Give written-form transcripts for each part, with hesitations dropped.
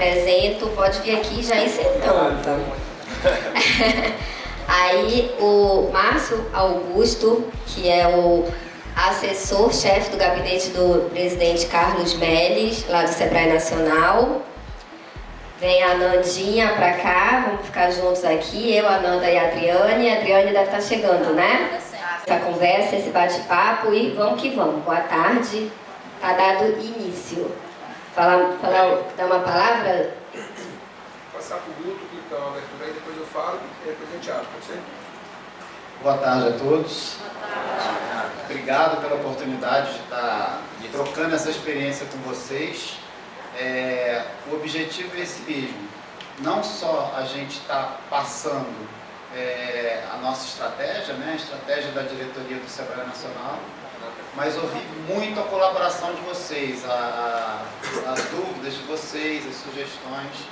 apresento, pode vir aqui e já ir sentando. Aí o Márcio Augusto, que é o assessor-chefe do gabinete do presidente Carlos Melles, lá do Sebrae Nacional. Vem a Nandinha pra cá, vamos ficar juntos aqui, eu, a Nanda e a Adriane. A Adriane deve estar chegando, né? Essa conversa, esse bate-papo e vamos que vamos. Boa tarde, tá dado início. Dar uma palavra? Passar para o Guto, que dá uma abertura aí, depois eu falo e depois a gente abre, pode ser? Boa tarde a todos. Boa tarde. Obrigado pela oportunidade de estar trocando essa experiência com vocês. O objetivo é esse mesmo. Não só a gente está passando a nossa estratégia, né, a estratégia da diretoria do Sebrae Nacional, mas ouvir muito a colaboração de vocês, as dúvidas de vocês, as sugestões.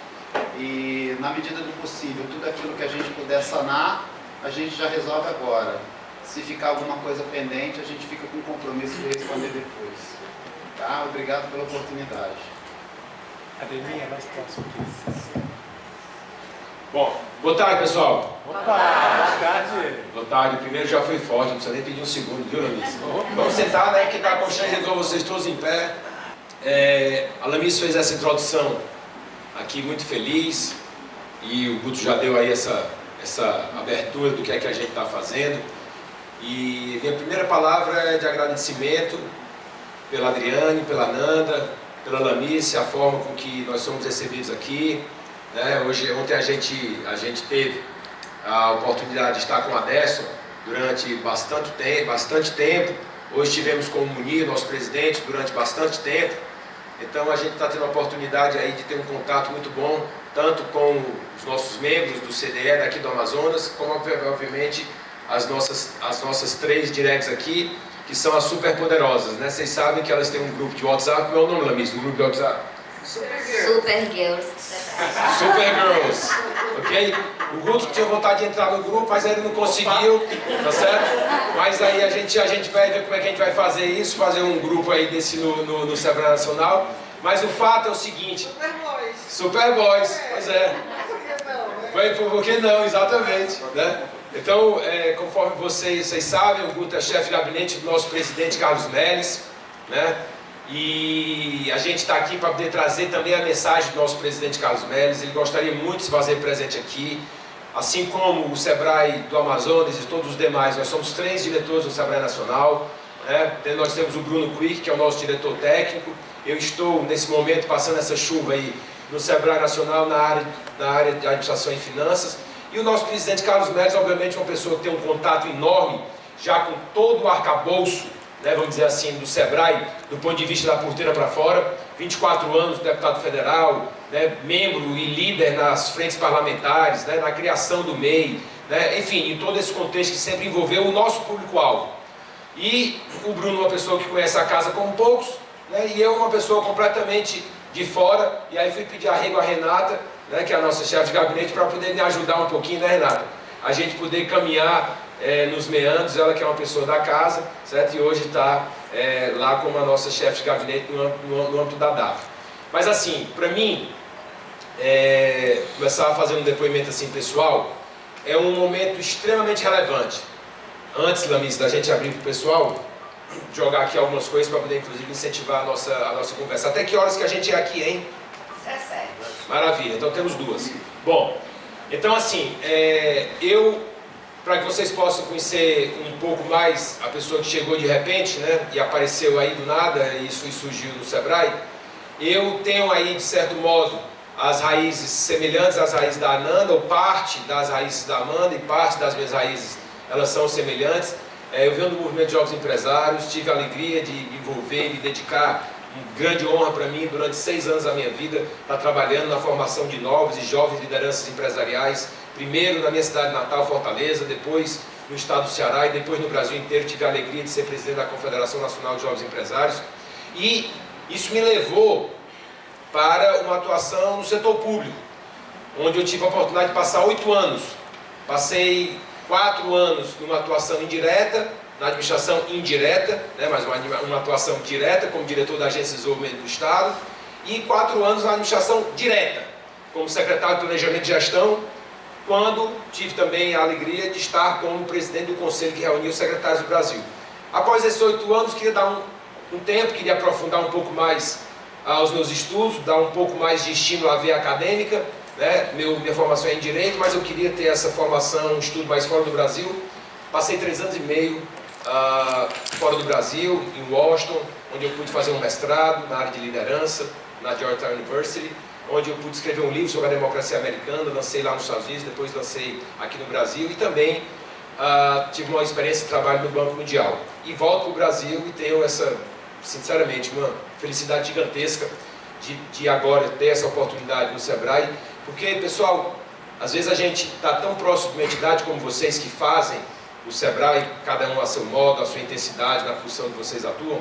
E, na medida do possível, tudo aquilo que a gente puder sanar, a gente já resolve agora. Se ficar alguma coisa pendente, a gente fica com o compromisso de responder depois. Tá? Obrigado pela oportunidade. Adelinha, mais próximo aqui. Bom, boa tarde, pessoal. Boa tarde. Boa tarde. O primeiro já foi forte, não precisa nem pedir um segundo, viu, Lamice? Vamos sentar, né, que está constrangedor vocês todos em pé. A Lamice fez essa introdução aqui muito feliz e o Guto já deu aí essa abertura do que é que a gente está fazendo. E minha primeira palavra é de agradecimento pela Adriane, pela Nanda, pela Lamice, a forma com que nós somos recebidos aqui, né? Ontem a gente teve a oportunidade de estar com a Adesso durante bastante tempo. Hoje tivemos com o Munir, nosso presidente, durante bastante tempo. Então a gente está tendo a oportunidade aí de ter um contato muito bom, tanto com os nossos membros do CDE daqui do Amazonas, como obviamente as nossas 3 directs aqui, que são as super poderosas, né? Vocês sabem que elas têm um grupo de WhatsApp. Qual é o nome, Lamice, do grupo de WhatsApp? Supergirls. Supergirls, ok? O Guto tinha vontade de entrar no grupo, mas ele não conseguiu, tá certo? Mas aí a gente vai ver como é que a gente vai fazer isso, fazer um grupo aí desse no Sebrae Nacional. Mas o fato é o seguinte... Superboys, pois é. Por que não, exatamente, né? Então, conforme vocês sabem, o Guto é chefe de gabinete do nosso presidente Carlos Melles, né? E a gente está aqui para poder trazer também a mensagem do nosso presidente Carlos Melles. Ele gostaria muito de se fazer presente aqui, assim como o Sebrae do Amazonas e todos os demais. Nós somos 3 diretores do Sebrae Nacional, né? Nós temos o Bruno Quick, que é o nosso diretor técnico. Eu estou, nesse momento, passando essa chuva aí no Sebrae Nacional, na área de administração e finanças. E o nosso presidente Carlos Melles, obviamente, é uma pessoa que tem um contato enorme, já com todo o arcabouço, né, vamos dizer assim, do Sebrae, do ponto de vista da porteira para fora. 24 anos, deputado federal, né, membro e líder nas frentes parlamentares, né, na criação do MEI, né, enfim, em todo esse contexto que sempre envolveu o nosso público-alvo. E o Bruno é uma pessoa que conhece a casa como poucos, né, e eu uma pessoa completamente de fora. E aí fui pedir arrego à Renata, né, que é a nossa chefe de gabinete, para poder me ajudar um pouquinho, né, Renata? A gente poder caminhar nos meandros, ela que é uma pessoa da casa, certo? E hoje está lá como a nossa chefe de gabinete no âmbito da DAF. Mas assim, para mim, começar a fazer um depoimento assim pessoal, é um momento extremamente relevante. Antes, Lamice, da gente abrir para o pessoal, jogar aqui algumas coisas para poder inclusive incentivar a nossa conversa. Até que horas que a gente é aqui, hein? 17. Maravilha, então temos 2. Bom, então assim, para que vocês possam conhecer um pouco mais a pessoa que chegou de repente, né, e apareceu aí do nada, e isso surgiu no Sebrae, eu tenho aí, de certo modo, as raízes semelhantes às raízes da Ananda, ou parte das raízes da Amanda e parte das minhas raízes, elas são semelhantes. Eu venho do movimento de jovens empresários, tive a alegria de me envolver e me dedicar, uma grande honra para mim, durante 6 anos da minha vida, estar trabalhando na formação de novas e jovens lideranças empresariais, primeiro na minha cidade natal, Fortaleza, depois no estado do Ceará e depois no Brasil inteiro. Tive a alegria de ser presidente da Confederação Nacional de Jovens Empresários, e isso me levou para uma atuação no setor público, onde eu tive a oportunidade de passar 8 anos. Passei 4 anos numa atuação indireta, na administração indireta, né, mas uma atuação direta como diretor da Agência de Desenvolvimento do Estado, e 4 anos na administração direta, como secretário de Planejamento e Gestão, quando tive também a alegria de estar como presidente do conselho que reuniu os secretários do Brasil. Após esses 8 anos, queria dar um tempo, queria aprofundar um pouco mais os meus estudos, dar um pouco mais de estímulo à veia acadêmica, né? Minha formação é em Direito, mas eu queria ter essa formação, um estudo mais fora do Brasil. Passei 3 anos e meio fora do Brasil, em Washington, onde eu pude fazer um mestrado na área de liderança, na Georgetown University, onde eu pude escrever um livro sobre a democracia americana, lancei lá nos Estados Unidos, depois lancei aqui no Brasil, e também tive uma experiência de trabalho no Banco Mundial. E volto para o Brasil e tenho sinceramente, uma felicidade gigantesca de agora ter essa oportunidade no Sebrae, porque, pessoal, às vezes a gente está tão próximo de uma entidade como vocês que fazem o Sebrae, cada um a seu modo, a sua intensidade, na função que vocês atuam,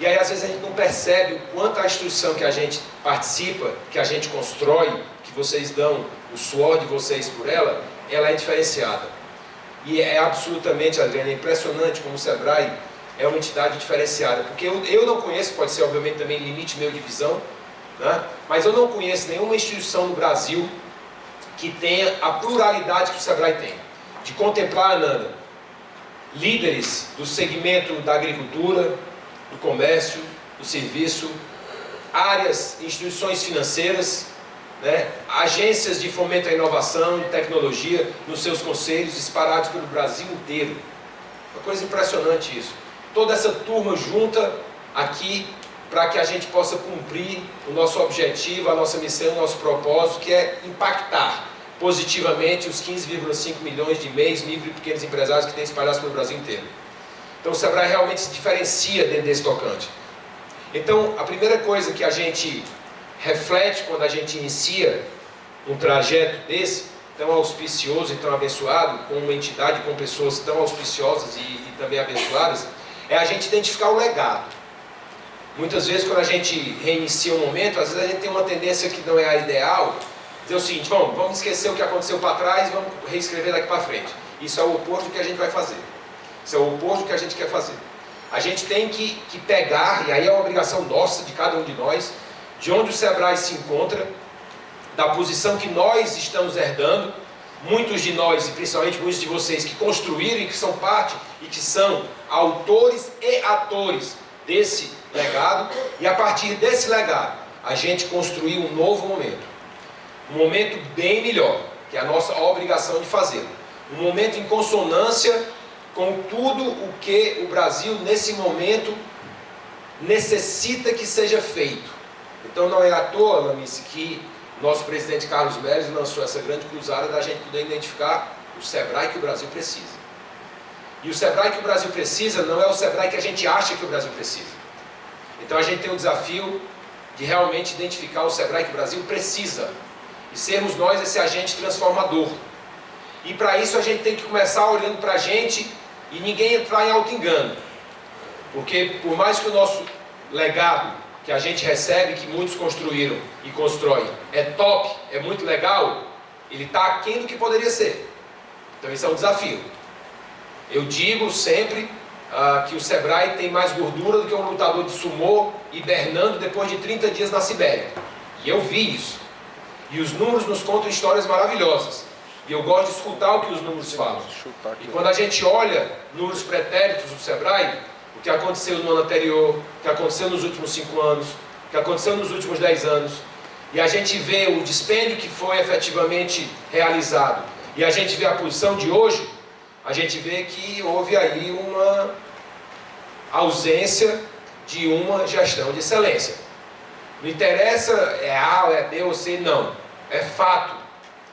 e aí às vezes a gente não percebe o quanto a instituição que a gente participa, que a gente constrói, que vocês dão o suor de vocês por ela é diferenciada. E é absolutamente, Adriana, impressionante como o Sebrae é uma entidade diferenciada, porque eu não conheço, pode ser obviamente também limite meu de visão, né? Mas eu não conheço nenhuma instituição no Brasil que tenha a pluralidade que o Sebrae tem, de contemplar, Ananda, líderes do segmento da agricultura, do comércio, do serviço, áreas, instituições financeiras, né? Agências de fomento à inovação e tecnologia nos seus conselhos espalhados pelo Brasil inteiro. Uma coisa impressionante isso. Toda essa turma junta aqui para que a gente possa cumprir o nosso objetivo, a nossa missão, o nosso propósito, que é impactar positivamente os 15,5 milhões de MEIs, micro e pequenos empresários que tem espalhados pelo Brasil inteiro. Então o Sebrae realmente se diferencia dentro desse tocante. Então a primeira coisa que a gente reflete quando a gente inicia um trajeto desse, tão auspicioso e tão abençoado, com uma entidade, com pessoas tão auspiciosas e também abençoadas, é a gente identificar o legado. Muitas vezes quando a gente reinicia um momento, às vezes a gente tem uma tendência que não é a ideal, dizer o seguinte, vamos esquecer o que aconteceu para trás e vamos reescrever daqui para frente. Isso é o oposto do que a gente vai fazer. Isso é o oposto do que a gente quer fazer. A gente tem que pegar, e aí é uma obrigação nossa, de cada um de nós, de onde o Sebrae se encontra, da posição que nós estamos herdando, muitos de nós, e principalmente muitos de vocês, que construíram e que são parte, e que são autores e atores desse legado, e a partir desse legado, a gente construir um novo momento. Um momento bem melhor, que é a nossa obrigação de fazer. Um momento em consonância com tudo o que o Brasil, nesse momento, necessita que seja feito. Então não é à toa, Lamice, que nosso presidente Carlos Melles lançou essa grande cruzada da gente poder identificar o Sebrae que o Brasil precisa. E o Sebrae que o Brasil precisa não é o Sebrae que a gente acha que o Brasil precisa. Então a gente tem o desafio de realmente identificar o Sebrae que o Brasil precisa e sermos nós esse agente transformador. E para isso a gente tem que começar olhando para a gente e ninguém entrar em auto-engano. Porque por mais que o nosso legado que a gente recebe, que muitos construíram e constroem, é top, é muito legal, ele está aquém do que poderia ser. Então esse é um desafio. Eu digo sempre que o Sebrae tem mais gordura do que um lutador de sumô hibernando depois de 30 dias na Sibéria. E eu vi isso. E os números nos contam histórias maravilhosas. E eu gosto de escutar o que os números falam. E quando a gente olha números pretéritos do Sebrae, o que aconteceu no ano anterior, o que aconteceu nos últimos 5 anos, o que aconteceu nos últimos 10 anos, e a gente vê o dispêndio que foi efetivamente realizado, e a gente vê a posição de hoje, a gente vê que houve aí uma ausência de uma gestão de excelência. Não interessa é A, ou é B ou C, não. É fato.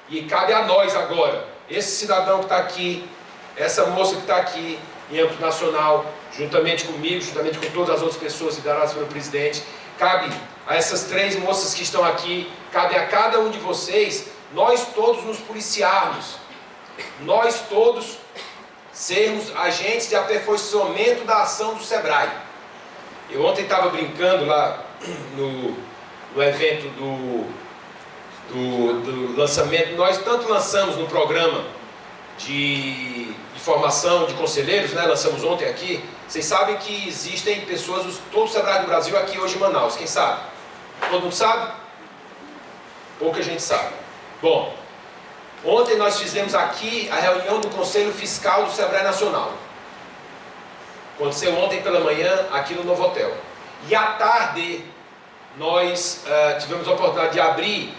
E cabe a nós agora, esse cidadão que está aqui, essa moça que está aqui, em âmbito nacional, juntamente comigo, juntamente com todas as outras pessoas lideradas pelo presidente, cabe a essas 3 moças que estão aqui, cabe a cada um de vocês, nós todos nos policiarmos, nós todos sermos agentes de aperfeiçoamento da ação do Sebrae. Eu ontem estava brincando lá no evento do lançamento, nós tanto lançamos no programa de formação de conselheiros, né? Lançamos ontem aqui. Vocês sabem que existem pessoas, todo o Sebrae do Brasil aqui hoje em Manaus, quem sabe? Todo mundo sabe? Pouca gente sabe. Bom, ontem nós fizemos aqui a reunião do Conselho Fiscal do Sebrae Nacional. Aconteceu ontem pela manhã aqui no Novo Hotel. E à tarde nós tivemos a oportunidade de abrir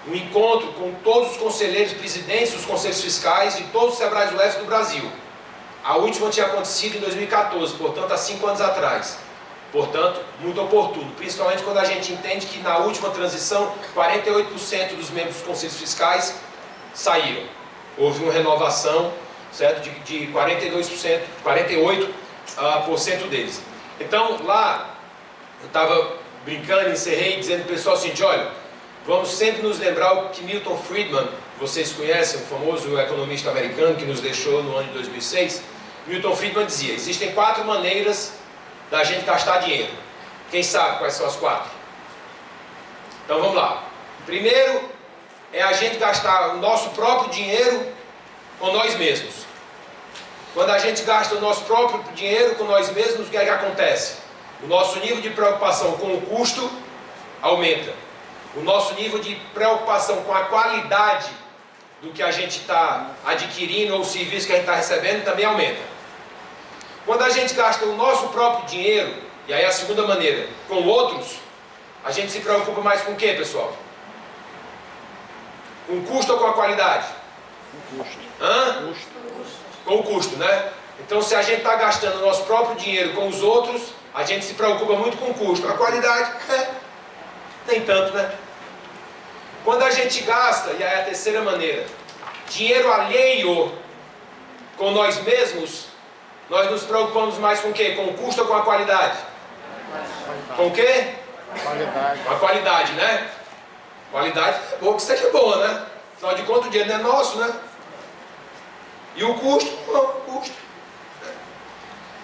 um encontro com todos os conselheiros, presidentes dos conselhos fiscais de todos os Sebrais UF do Brasil. A última tinha acontecido em 2014, portanto há 5 anos atrás. Portanto, muito oportuno, principalmente quando a gente entende que na última transição 48% dos membros dos conselhos fiscais saíram. Houve uma renovação, certo, de 42%, 48% deles. Então lá eu estava brincando, encerrei dizendo para o pessoal assim, olha, vamos sempre nos lembrar o que Milton Friedman, vocês conhecem, o famoso economista americano que nos deixou no ano de 2006, Milton Friedman dizia, existem 4 maneiras da gente gastar dinheiro. Quem sabe quais são as 4? Então vamos lá. Primeiro é a gente gastar o nosso próprio dinheiro com nós mesmos. Quando a gente gasta o nosso próprio dinheiro com nós mesmos, o que é que acontece? O nosso nível de preocupação com o custo aumenta. O nosso nível de preocupação com a qualidade do que a gente está adquirindo ou o serviço que a gente está recebendo também aumenta. Quando a gente gasta o nosso próprio dinheiro, e aí a segunda maneira, com outros, a gente se preocupa mais com o que, pessoal? Com o custo ou com a qualidade? Com custo. Hã? Custo. Com o custo, né? Então se a gente está gastando o nosso próprio dinheiro com os outros, a gente se preocupa muito com o custo. A qualidade, nem tanto, né? Quando a gente gasta, e aí a terceira maneira, dinheiro alheio com nós mesmos, nós nos preocupamos mais com o quê? Com o custo ou com a qualidade? Com o quê? Qualidade. Com a qualidade, né? Qualidade é boa que seja boa, né? Afinal de contas o dinheiro não é nosso, né? E o custo? Não, o custo.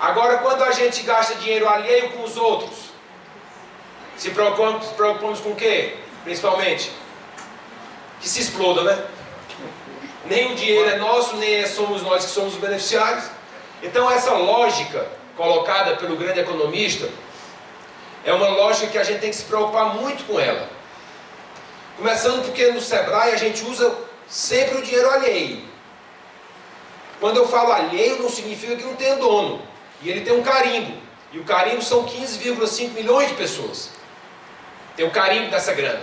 Agora, quando a gente gasta dinheiro alheio com os outros, se preocupamos com o quê? Principalmente? Que se exploda, né? Nem o dinheiro é nosso, nem somos nós que somos os beneficiários. Então essa lógica colocada pelo grande economista é uma lógica que a gente tem que se preocupar muito com ela. Começando porque no Sebrae a gente usa sempre o dinheiro alheio. Quando eu falo alheio não significa que não tem dono. E ele tem um carimbo. E o carimbo são 15,5 milhões de pessoas. Tem o carimbo dessa grana.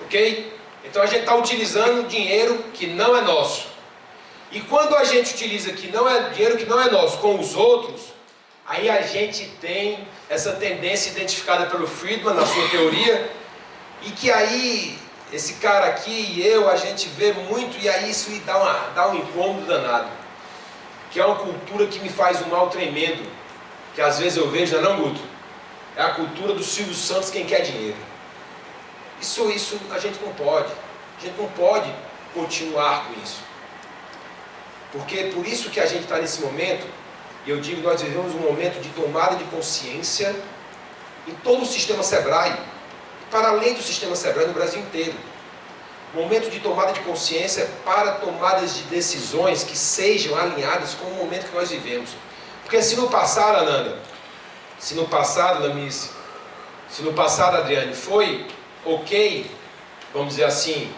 Ok? Então a gente está utilizando dinheiro que não é nosso. E quando a gente utiliza dinheiro que não é nosso com os outros, aí a gente tem essa tendência identificada pelo Friedman na sua teoria, e que aí esse cara aqui e eu, a gente vê muito, e aí isso dá um incômodo danado. Que é uma cultura que me faz um mal tremendo, que às vezes eu vejo, não, Guto? É a cultura do Silvio Santos, quem quer dinheiro. Isso a gente não pode. A gente não pode continuar com isso. Porque é por isso que a gente está nesse momento, e eu digo, nós vivemos um momento de tomada de consciência em todo o sistema Sebrae, e para além do sistema Sebrae no Brasil inteiro. Momento de tomada de consciência para tomadas de decisões que sejam alinhadas com o momento que nós vivemos. Porque se no passado, Ananda, se no passado, Lamice, se no passado, Adriane, foi ok, vamos dizer assim,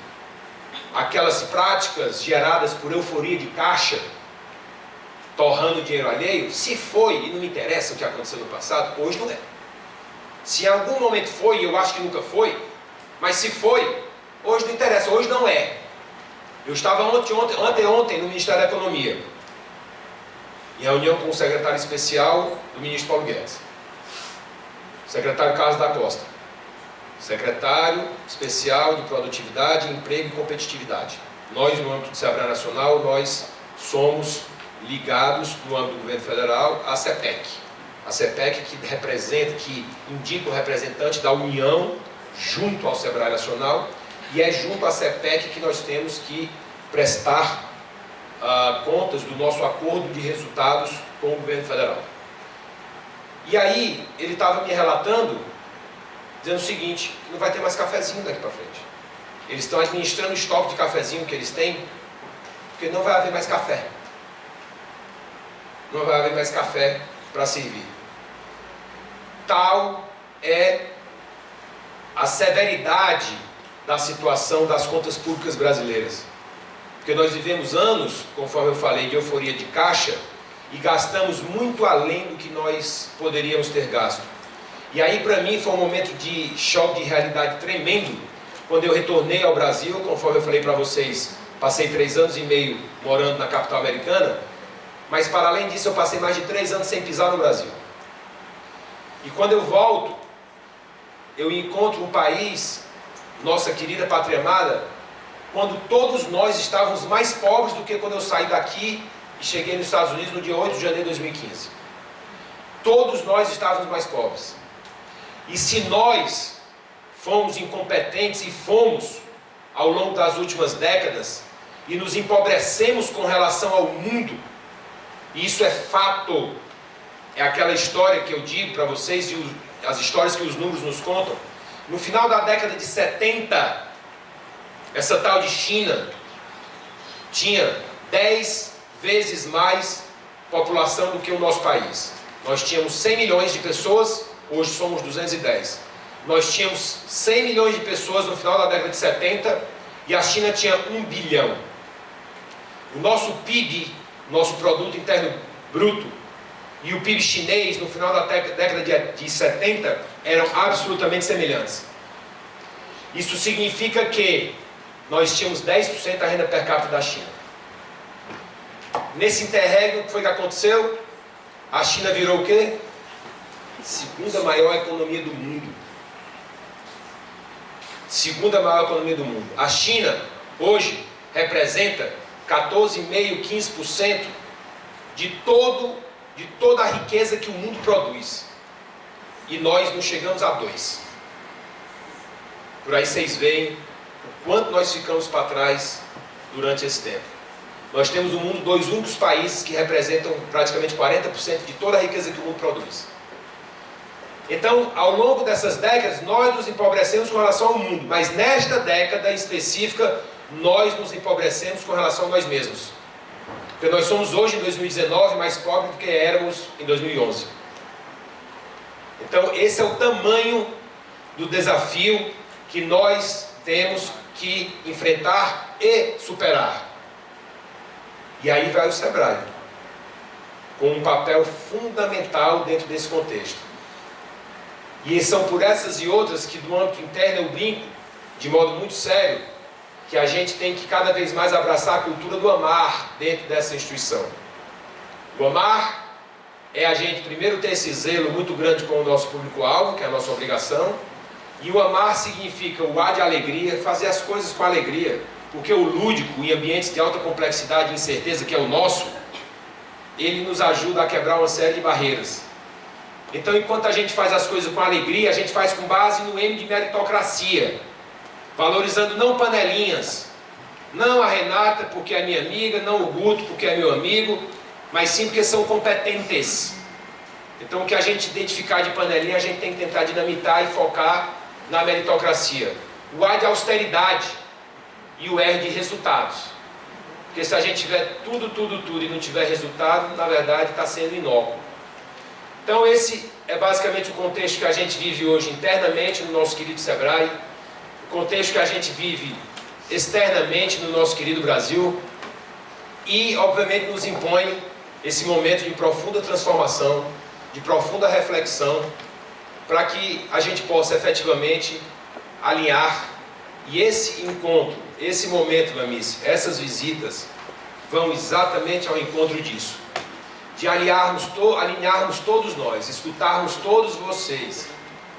aquelas práticas geradas por euforia de caixa, torrando dinheiro alheio, se foi, e não me interessa o que aconteceu no passado, hoje não é. Se em algum momento foi, e eu acho que nunca foi, mas se foi, hoje não interessa, hoje não é. Eu estava anteontem no Ministério da Economia, em reunião com o secretário especial do ministro Paulo Guedes, o secretário Carlos da Costa, secretário especial de Produtividade, Emprego e Competitividade. Nós, no âmbito do Sebrae Nacional, nós somos ligados, no âmbito do governo federal, à CEPEC. A CEPEC que indica o representante da União junto ao Sebrae Nacional, e é junto à CEPEC que nós temos que prestar contas do nosso acordo de resultados com o governo federal. E aí, ele estava me relatando, dizendo o seguinte, que não vai ter mais cafezinho daqui para frente. Eles estão administrando o estoque de cafezinho que eles têm, porque não vai haver mais café. Não vai haver mais café para servir. Tal é a severidade da situação das contas públicas brasileiras. Porque nós vivemos anos, conforme eu falei, de euforia de caixa e gastamos muito além do que nós poderíamos ter gasto. E aí, para mim, foi um momento de choque de realidade tremendo, quando eu retornei ao Brasil, conforme eu falei para vocês, passei 3 anos e meio morando na capital americana, mas para além disso eu passei mais de 3 anos sem pisar no Brasil. E quando eu volto, eu encontro um país, nossa querida pátria amada, quando todos nós estávamos mais pobres do que quando eu saí daqui e cheguei nos Estados Unidos no dia 8 de janeiro de 2015. Todos nós estávamos mais pobres. E se nós fomos incompetentes e fomos ao longo das últimas décadas e nos empobrecemos com relação ao mundo, e isso é fato, é aquela história que eu digo para vocês, as histórias que os números nos contam. No final da década de 70, essa tal de China tinha 10 vezes mais população do que o nosso país. Nós tínhamos 100 milhões de pessoas, hoje somos 210. Nós tínhamos 100 milhões de pessoas no final da década de 70 e a China tinha 1 bilhão. O nosso PIB, nosso Produto Interno Bruto, e o PIB chinês no final da década de 70 eram absolutamente semelhantes. Isso significa que nós tínhamos 10% da renda per capita da China. Nesse interregno, o que foi que aconteceu? A China virou o quê? Segunda maior economia do mundo. Segunda maior economia do mundo. A China, hoje, representa 14,5%, 15% de toda a riqueza que o mundo produz. E nós não chegamos a 2%. Por aí vocês veem o quanto nós ficamos para trás durante esse tempo. Nós temos no mundo 2 únicos países que representam praticamente 40% de toda a riqueza que o mundo produz. Então, ao longo dessas décadas, nós nos empobrecemos com relação ao mundo, mas nesta década específica, nós nos empobrecemos com relação a nós mesmos. Porque nós somos hoje, em 2019, mais pobres do que éramos em 2011. Então, esse é o tamanho do desafio que nós temos que enfrentar e superar. E aí vai o Sebrae, com um papel fundamental dentro desse contexto. E são por essas e outras que, do âmbito interno, eu brinco, de modo muito sério, que a gente tem que cada vez mais abraçar a cultura do amar dentro dessa instituição. O amar é a gente primeiro ter esse zelo muito grande com o nosso público-alvo, que é a nossa obrigação, e o amar significa o ar de alegria, fazer as coisas com alegria, porque o lúdico, em ambientes de alta complexidade e incerteza, que é o nosso, ele nos ajuda a quebrar uma série de barreiras. Então, enquanto a gente faz as coisas com alegria, a gente faz com base no M de meritocracia, valorizando não panelinhas, não a Renata porque é minha amiga, não o Guto porque é meu amigo, mas sim porque são competentes. Então, o que a gente identificar de panelinha, a gente tem que tentar dinamitar e focar na meritocracia. O A de austeridade e o R de resultados. Porque se a gente tiver tudo e não tiver resultado, na verdade está sendo inócuo. Então esse é basicamente o contexto que a gente vive hoje internamente no nosso querido Sebrae, o contexto que a gente vive externamente no nosso querido Brasil e obviamente nos impõe esse momento de profunda transformação, de profunda reflexão, para que a gente possa efetivamente alinhar. E esse encontro, esse momento, Lamice, essas visitas vão exatamente ao encontro disso, de alinharmos todos nós, escutarmos todos vocês,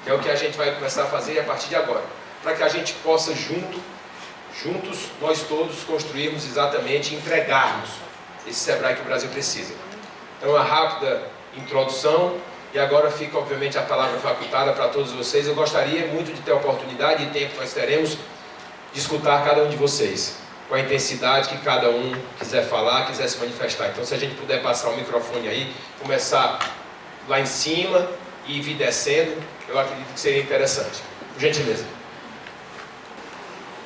que é o que a gente vai começar a fazer a partir de agora, para que a gente possa juntos, nós todos construirmos exatamente e entregarmos esse Sebrae que o Brasil precisa. Então, uma rápida introdução, e agora fica obviamente a palavra facultada para todos vocês. Eu gostaria muito de ter a oportunidade e tempo que nós teremos de escutar cada um de vocês, com a intensidade que cada um quiser falar, quiser se manifestar. Então, se a gente puder passar o microfone aí, começar lá em cima e vir descendo, eu acredito que seria interessante. Por gentileza.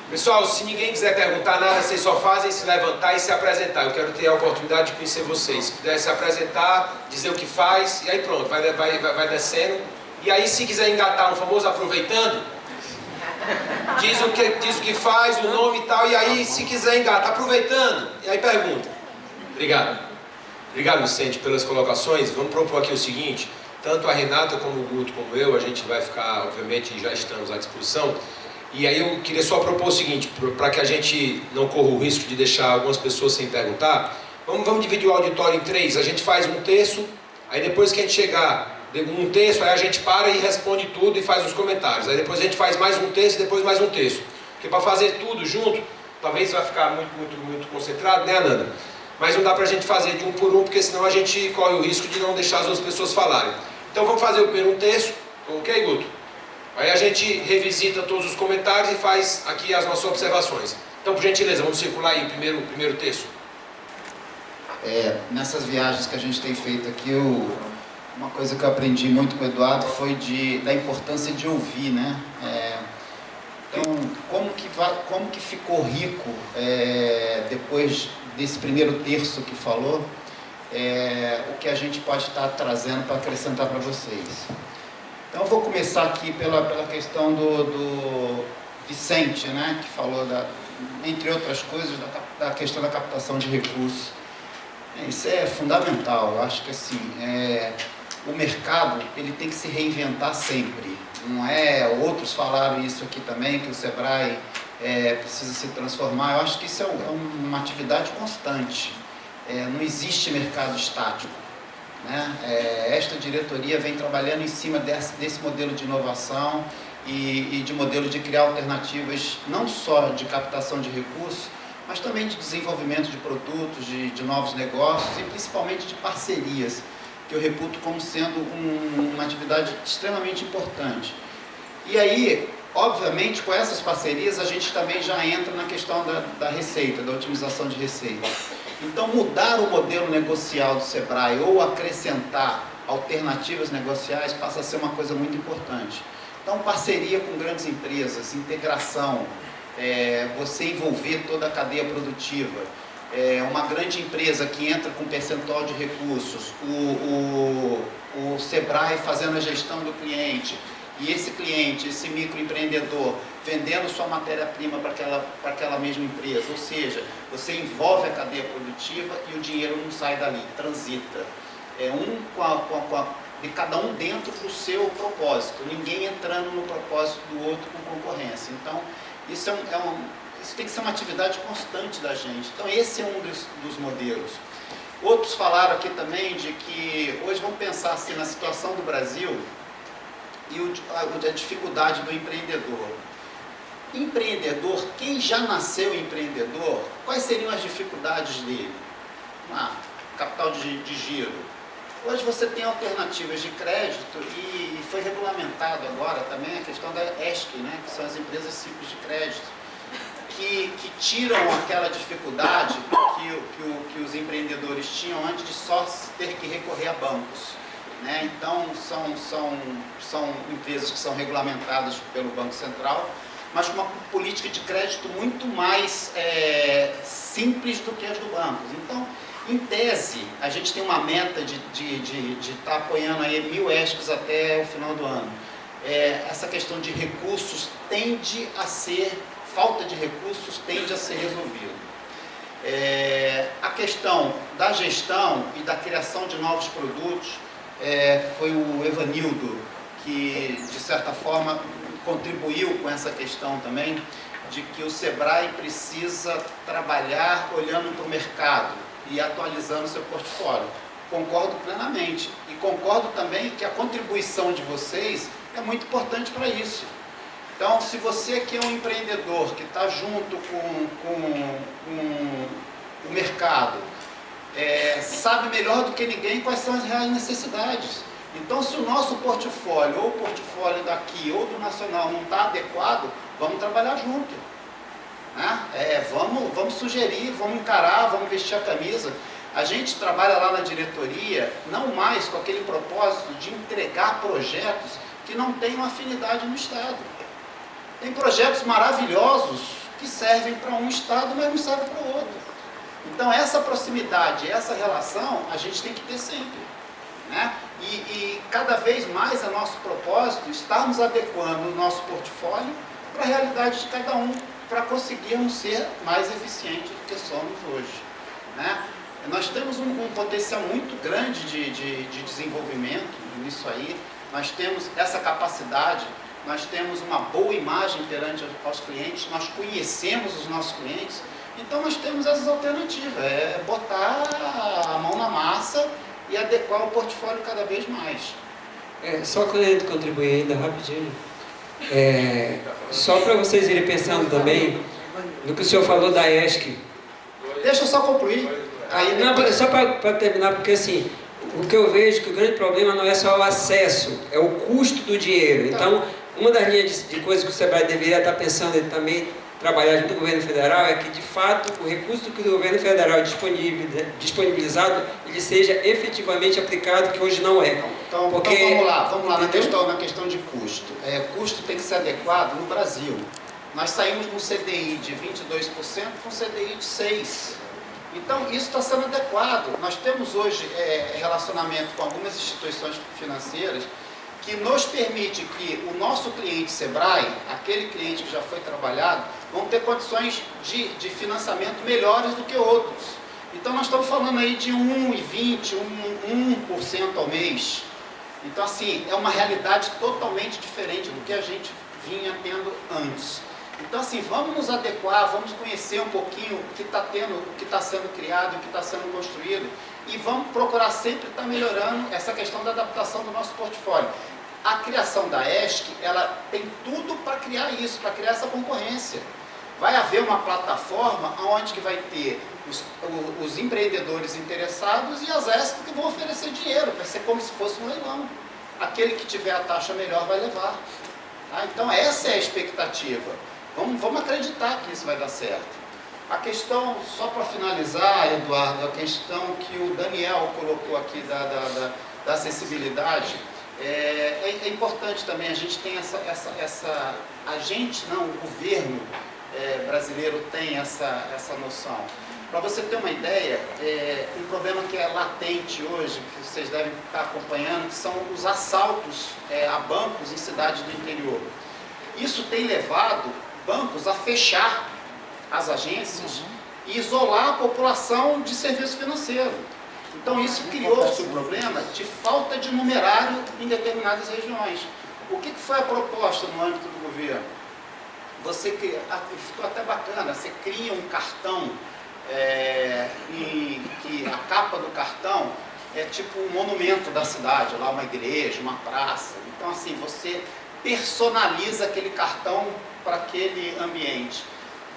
Pessoal, se ninguém quiser perguntar nada, vocês só fazem se levantar e se apresentar. Eu quero ter a oportunidade de conhecer vocês. Se puder se apresentar, dizer o que faz, e aí pronto, vai descendo. E aí, se quiser engatar um famoso aproveitando, diz o que faz, o nome e tal, e aí se quiser engata, aproveitando, e aí pergunta. Obrigado. Obrigado, Vicente, pelas colocações. Vamos propor aqui o seguinte, tanto a Renata como o Guto como eu, a gente vai ficar, obviamente, já estamos à disposição. E aí eu queria só propor o seguinte, para que a gente não corra o risco de deixar algumas pessoas sem perguntar, vamos dividir o auditório em 3, a gente faz um terço, aí depois que a gente chegar um terço, aí a gente para e responde tudo e faz os comentários, aí depois a gente faz mais um terço e depois mais um terço, porque para fazer tudo junto, talvez vai ficar muito concentrado, né, Ananda? Mas não dá para a gente fazer de um por um, porque senão a gente corre o risco de não deixar as outras pessoas falarem. Então vamos fazer o primeiro um terço, ok, Guto? Aí a gente revisita todos os comentários e faz aqui as nossas observações. Então, por gentileza, vamos circular aí o primeiro terço. Nessas viagens que a gente tem feito aqui, uma coisa que eu aprendi muito com o Eduardo foi da importância de ouvir, né? Então, como que ficou rico depois desse primeiro terço que falou, o que a gente pode estar trazendo para acrescentar para vocês. Então eu vou começar aqui pela questão do Vicente, né, que falou, entre outras coisas, da questão da captação de recursos. Isso é fundamental. Eu acho que assim, o mercado ele tem que se reinventar sempre. Não é? Outros falaram isso aqui também, que o Sebrae precisa se transformar. Eu acho que isso é uma atividade constante. Não existe mercado estático. Né? Esta diretoria vem trabalhando em cima desse modelo de inovação e de modelo de criar alternativas não só de captação de recursos, mas também de desenvolvimento de produtos, de novos negócios e principalmente de parcerias, que eu reputo como sendo uma atividade extremamente importante. E aí, obviamente, com essas parcerias a gente também já entra na questão da receita, da otimização de receita. Então, mudar o modelo negocial do Sebrae ou acrescentar alternativas negociais passa a ser uma coisa muito importante. Então, parceria com grandes empresas, integração, você envolver toda a cadeia produtiva. Uma grande empresa que entra com percentual de recursos, o Sebrae fazendo a gestão do cliente, e esse cliente, esse microempreendedor, vendendo sua matéria-prima para aquela mesma empresa. Ou seja, você envolve a cadeia produtiva e o dinheiro não sai dali, transita. De cada um dentro do seu propósito, ninguém entrando no propósito do outro com concorrência. Então, isso tem que ser uma atividade constante da gente. Então, esse é um dos modelos. Outros falaram aqui também de que, hoje vamos pensar assim, na situação do Brasil e a dificuldade do empreendedor. Empreendedor, quem já nasceu empreendedor, quais seriam as dificuldades dele? Capital de giro. Hoje você tem alternativas de crédito e foi regulamentado agora também a questão da ESC, né, que são as empresas simples de crédito, que tiram aquela dificuldade que os empreendedores tinham antes de só ter que recorrer a bancos. Né? Então, são empresas que são regulamentadas pelo Banco Central, mas com uma política de crédito muito mais simples do que as do banco. Então, em tese, a gente tem uma meta de estar apoiando aí 1000 ESCs até o final do ano. Essa questão de recursos falta de recursos tende a ser resolvida. A questão da gestão e da criação de novos produtos, foi o Evanildo que, de certa forma, contribuiu com essa questão também, de que o Sebrae precisa trabalhar olhando para o mercado e atualizando o seu portfólio. Concordo plenamente. E concordo também que a contribuição de vocês é muito importante para isso. Então, se você que é um empreendedor que está junto com o mercado, sabe melhor do que ninguém quais são as reais necessidades. Então, se o nosso portfólio, ou o portfólio daqui, ou do nacional, não está adequado, vamos trabalhar junto. Né? Vamos sugerir, vamos encarar, vamos vestir a camisa. A gente trabalha lá na diretoria, não mais com aquele propósito de entregar projetos que não tenham afinidade no Estado. Tem projetos maravilhosos que servem para um Estado, mas não servem para o outro. Então, essa proximidade, essa relação, a gente tem que ter sempre. Né? E cada vez mais é nosso propósito estarmos adequando o nosso portfólio para a realidade de cada um, para conseguirmos ser mais eficientes do que somos hoje, né? Nós temos um potencial muito grande de desenvolvimento nisso aí, nós temos essa capacidade, nós temos uma boa imagem perante aos clientes, nós conhecemos os nossos clientes, então nós temos essas alternativas, é botar a mão na massa e adequar o portfólio cada vez mais. Só querendo contribuir ainda rapidinho, só para vocês irem pensando também no que o senhor falou da ESC. Deixa eu só concluir. Aí Não, depois... só para terminar, porque assim, o que eu vejo que o grande problema não é só o acesso, é o custo do dinheiro. Então, uma das linhas de coisas que o SEBRAE deveria estar pensando em também trabalhar junto com o governo federal é que, de fato, o recurso que o governo federal disponibilizado, ele seja efetivamente aplicado, que hoje não é. Então vamos lá na questão de custo. Custo tem que ser adequado no Brasil. Nós saímos de um CDI de 22% para um CDI de 6%. Então, isso está sendo adequado. Nós temos hoje relacionamento com algumas instituições financeiras que nos permite que o nosso cliente SEBRAE, aquele cliente que já foi trabalhado, vão ter condições de financiamento melhores do que outros. Então, nós estamos falando aí de 1,20%, 1% ao mês. Então, assim, é uma realidade totalmente diferente do que a gente vinha tendo antes. Então, assim, vamos nos adequar, vamos conhecer um pouquinho o que está sendo criado, o que está sendo construído, e vamos procurar sempre estar melhorando essa questão da adaptação do nosso portfólio. A criação da ESC, ela tem tudo para criar isso, para criar essa concorrência. Vai haver uma plataforma onde que vai ter os empreendedores interessados e as ESC que vão oferecer dinheiro, vai ser como se fosse um leilão. Aquele que tiver a taxa melhor vai levar. Tá? Então, essa é a expectativa. Vamos acreditar que isso vai dar certo. A questão, só para finalizar, Eduardo, a questão que o Daniel colocou aqui da acessibilidade, é importante também, a gente tem o governo brasileiro tem essa noção. Para você ter uma ideia, um problema que é latente hoje, que vocês devem estar acompanhando, que são os assaltos a bancos em cidades do interior. Isso tem levado bancos a fechar as agências e isolar a população de serviço financeiro. Então isso criou-se um problema de falta de numerário em determinadas regiões. O que foi a proposta no âmbito do governo? Ficou até bacana, você cria um cartão que a capa do cartão é tipo um monumento da cidade, lá uma igreja, uma praça. Então assim, você personaliza aquele cartão para aquele ambiente.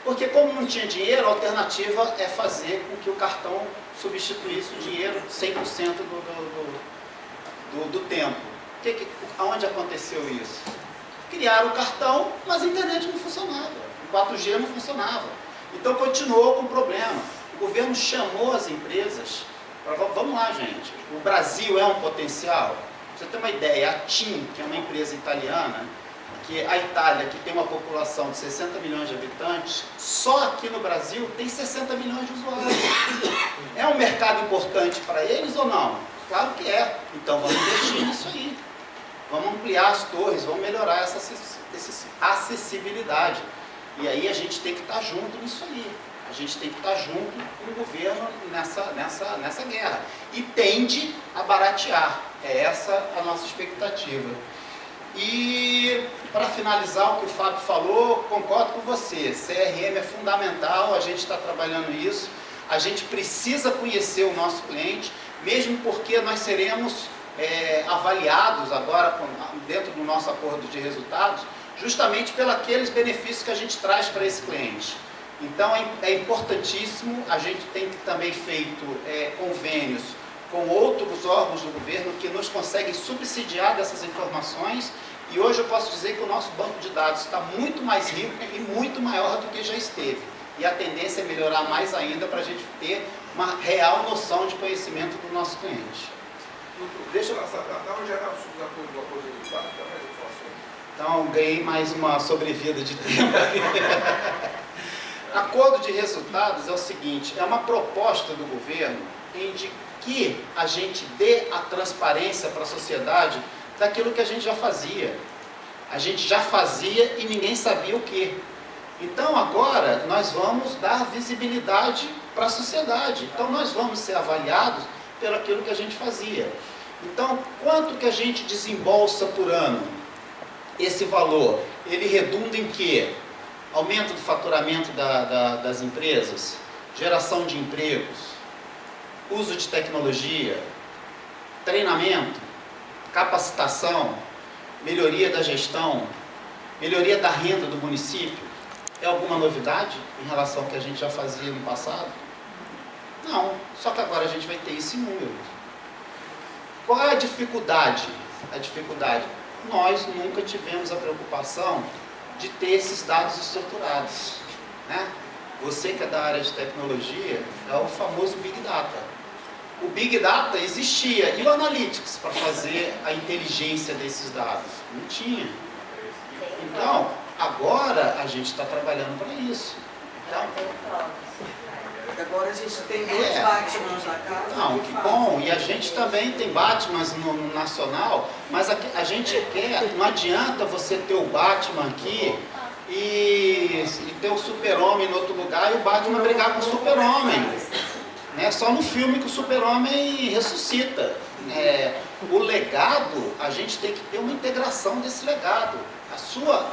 Porque como não tinha dinheiro, a alternativa é fazer com que o cartão substituísse o dinheiro 100% do tempo. Aonde aconteceu isso? Criaram o cartão, mas a internet não funcionava, o 4G não funcionava. Então continuou com o problema. O governo chamou as empresas, vamos lá gente, o Brasil é um potencial. Pra você ter uma ideia, a TIM, que é uma empresa italiana, que a Itália, que tem uma população de 60 milhões de habitantes, só aqui no Brasil tem 60 milhões de usuários. É um mercado importante para eles ou não? Claro que é. Então vamos investir nisso aí. Vamos ampliar as torres, vamos melhorar essa acessibilidade. E aí a gente tem que estar junto nisso aí. A gente tem que estar junto com o governo nessa guerra. E tende a baratear. É essa a nossa expectativa. E, para finalizar o que o Fábio falou, concordo com você, CRM é fundamental, a gente está trabalhando isso, a gente precisa conhecer o nosso cliente, mesmo porque nós seremos avaliados agora dentro do nosso acordo de resultados, justamente pelos benefícios que a gente traz para esse cliente. Então é importantíssimo, a gente tem também feito convênios com outros órgãos do governo que nos conseguem subsidiar dessas informações, e hoje eu posso dizer que o nosso banco de dados está muito mais rico e muito maior do que já esteve. E a tendência é melhorar mais ainda para a gente ter uma real noção de conhecimento do nosso cliente. Deixa eu passar, dá uma geral sobre o acordo de resultado, dá mais informações. Então ganhei mais uma sobrevida de tempo aqui. Acordo de resultados é o seguinte, é uma proposta do governo em que a gente dê a transparência para a sociedade daquilo que a gente já fazia. A gente já fazia e ninguém sabia o que. Então agora nós vamos dar visibilidade para a sociedade. Então nós vamos ser avaliados pelo aquilo que a gente fazia. Então, quanto que a gente desembolsa por ano? Esse valor, ele redunda em quê? Aumento do faturamento das empresas, geração de empregos, uso de tecnologia, treinamento, capacitação, melhoria da gestão, melhoria da renda do município. É alguma novidade em relação ao que a gente já fazia no passado? Não, só que agora a gente vai ter isso em número. Qual é a dificuldade? A dificuldade, nós nunca tivemos a preocupação de ter esses dados estruturados, né? Você que é da área de tecnologia, é o famoso Big Data. O Big Data existia, e o Analytics para fazer a inteligência desses dados? Não tinha. Então, agora a gente está trabalhando para isso. Então, agora a gente tem dois Batmans na casa. não, que bom. E a gente também tem Batmans no nacional, mas a gente quer, não adianta você ter o Batman aqui e ter o Super-Homem em outro lugar e o Batman brigar com o Super-Homem. Né? Só no filme que o Super-Homem ressuscita. O legado, a gente tem que ter uma integração desse legado.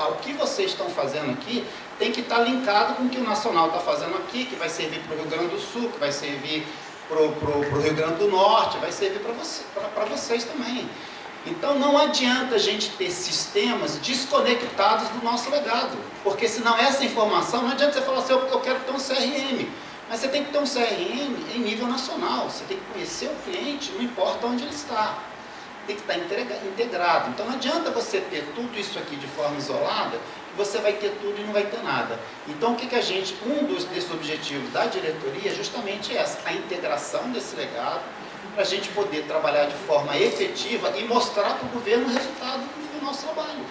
O que vocês estão fazendo aqui tem que estar linkado com o que o Nacional está fazendo aqui, que vai servir para o Rio Grande do Sul, que vai servir para o Rio Grande do Norte, vai servir para vocês também. Então não adianta a gente ter sistemas desconectados do nosso legado, porque senão essa informação, não adianta você falar assim, eu quero ter um CRM, mas você tem que ter um CRM em nível nacional, você tem que conhecer o cliente, não importa onde ele está. Tem que estar integrado. Então não adianta você ter tudo isso aqui de forma isolada, que você vai ter tudo e não vai ter nada. Então o que a gente, desses objetivos da diretoria é justamente essa, a integração desse legado, para a gente poder trabalhar de forma efetiva e mostrar para o governo o resultado do nosso trabalho.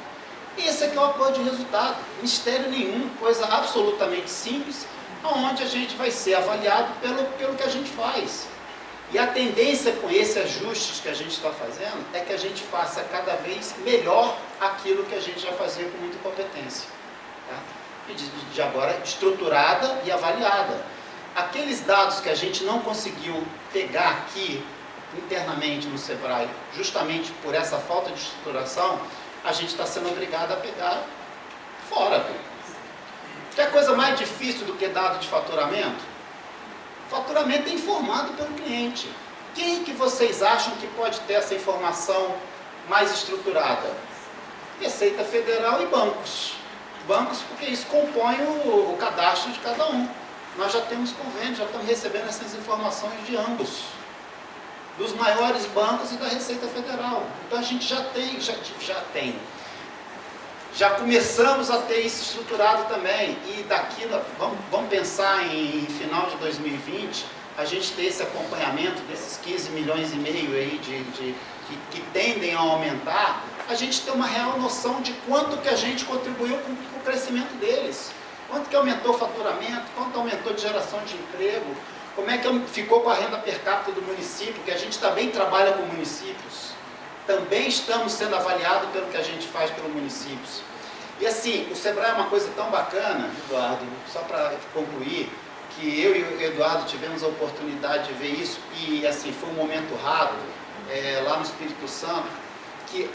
Esse aqui é o acordo de resultado, mistério nenhum, coisa absolutamente simples, onde a gente vai ser avaliado pelo que a gente faz. E a tendência com esses ajustes que a gente está fazendo é que a gente faça cada vez melhor aquilo que a gente já fazia com muita competência. Tá? E de agora estruturada e avaliada. Aqueles dados que a gente não conseguiu pegar aqui internamente no SEBRAE, justamente por essa falta de estruturação, a gente está sendo obrigado a pegar fora. Que coisa mais difícil do que dado de faturamento? Faturamento é informado pelo cliente. Quem que vocês acham que pode ter essa informação mais estruturada? Receita Federal e bancos. Bancos, porque isso compõe o cadastro de cada um. Nós já temos convênio, já estamos recebendo essas informações de ambos. Dos maiores bancos e da Receita Federal. Então a gente já tem. Já começamos a ter isso estruturado também, e daqui, vamos pensar em final de 2020, a gente ter esse acompanhamento desses 15 milhões e meio aí que tendem a aumentar, a gente ter uma real noção de quanto que a gente contribuiu com o crescimento deles, quanto que aumentou o faturamento, quanto aumentou de geração de emprego, como é que ficou com a renda per capita do município, que a gente também trabalha com municípios. Também estamos sendo avaliados pelo que a gente faz pelos municípios. E assim, o SEBRAE é uma coisa tão bacana, Eduardo, só para concluir, que eu e o Eduardo tivemos a oportunidade de ver isso, e assim, foi um momento raro, lá no Espírito Santo, que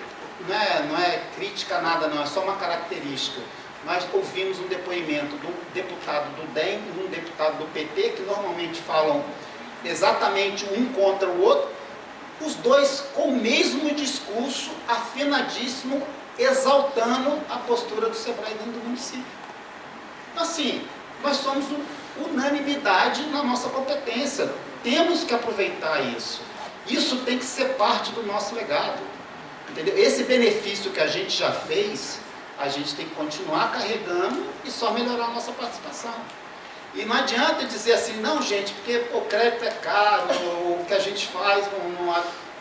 não é crítica a nada não, é só uma característica. Nós ouvimos um depoimento de um deputado do DEM e um deputado do PT, que normalmente falam exatamente um contra o outro, os dois com o mesmo discurso, afinadíssimo, exaltando a postura do SEBRAE dentro do município. Então, assim, nós somos unanimidade na nossa competência. Temos que aproveitar isso. Isso tem que ser parte do nosso legado. Entendeu? Esse benefício que a gente já fez, a gente tem que continuar carregando e só melhorar a nossa participação. E não adianta dizer assim, não, gente, porque o crédito é caro, o que a gente faz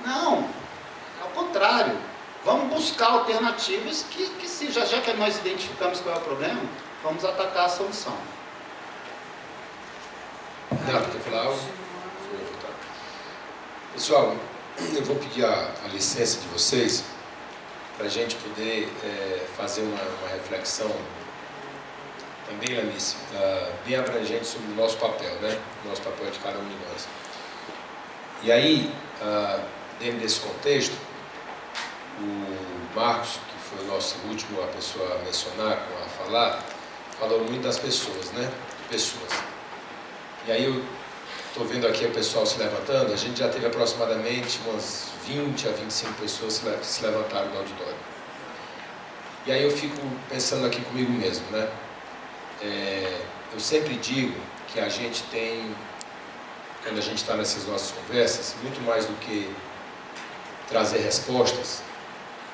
não, ao contrário. Vamos buscar alternativas que se, já que nós identificamos qual é o problema, vamos atacar a solução. Renato, quer falar algo? Pessoal, eu vou pedir a licença de vocês para a gente poder fazer uma reflexão também, Lanice, bem abrangente sobre o nosso papel, né? O nosso papel de cada um de nós. E aí, dentro desse contexto, o Marcos, que foi o nosso último a pessoa a mencionar, a falar, falou muito das pessoas, né? De pessoas. E aí eu estou vendo aqui o pessoal se levantando, a gente já teve aproximadamente umas 20 a 25 pessoas que se levantaram do auditório. E aí eu fico pensando aqui comigo mesmo, né? Eu sempre digo que a gente tem, quando a gente está nessas nossas conversas, muito mais do que trazer respostas,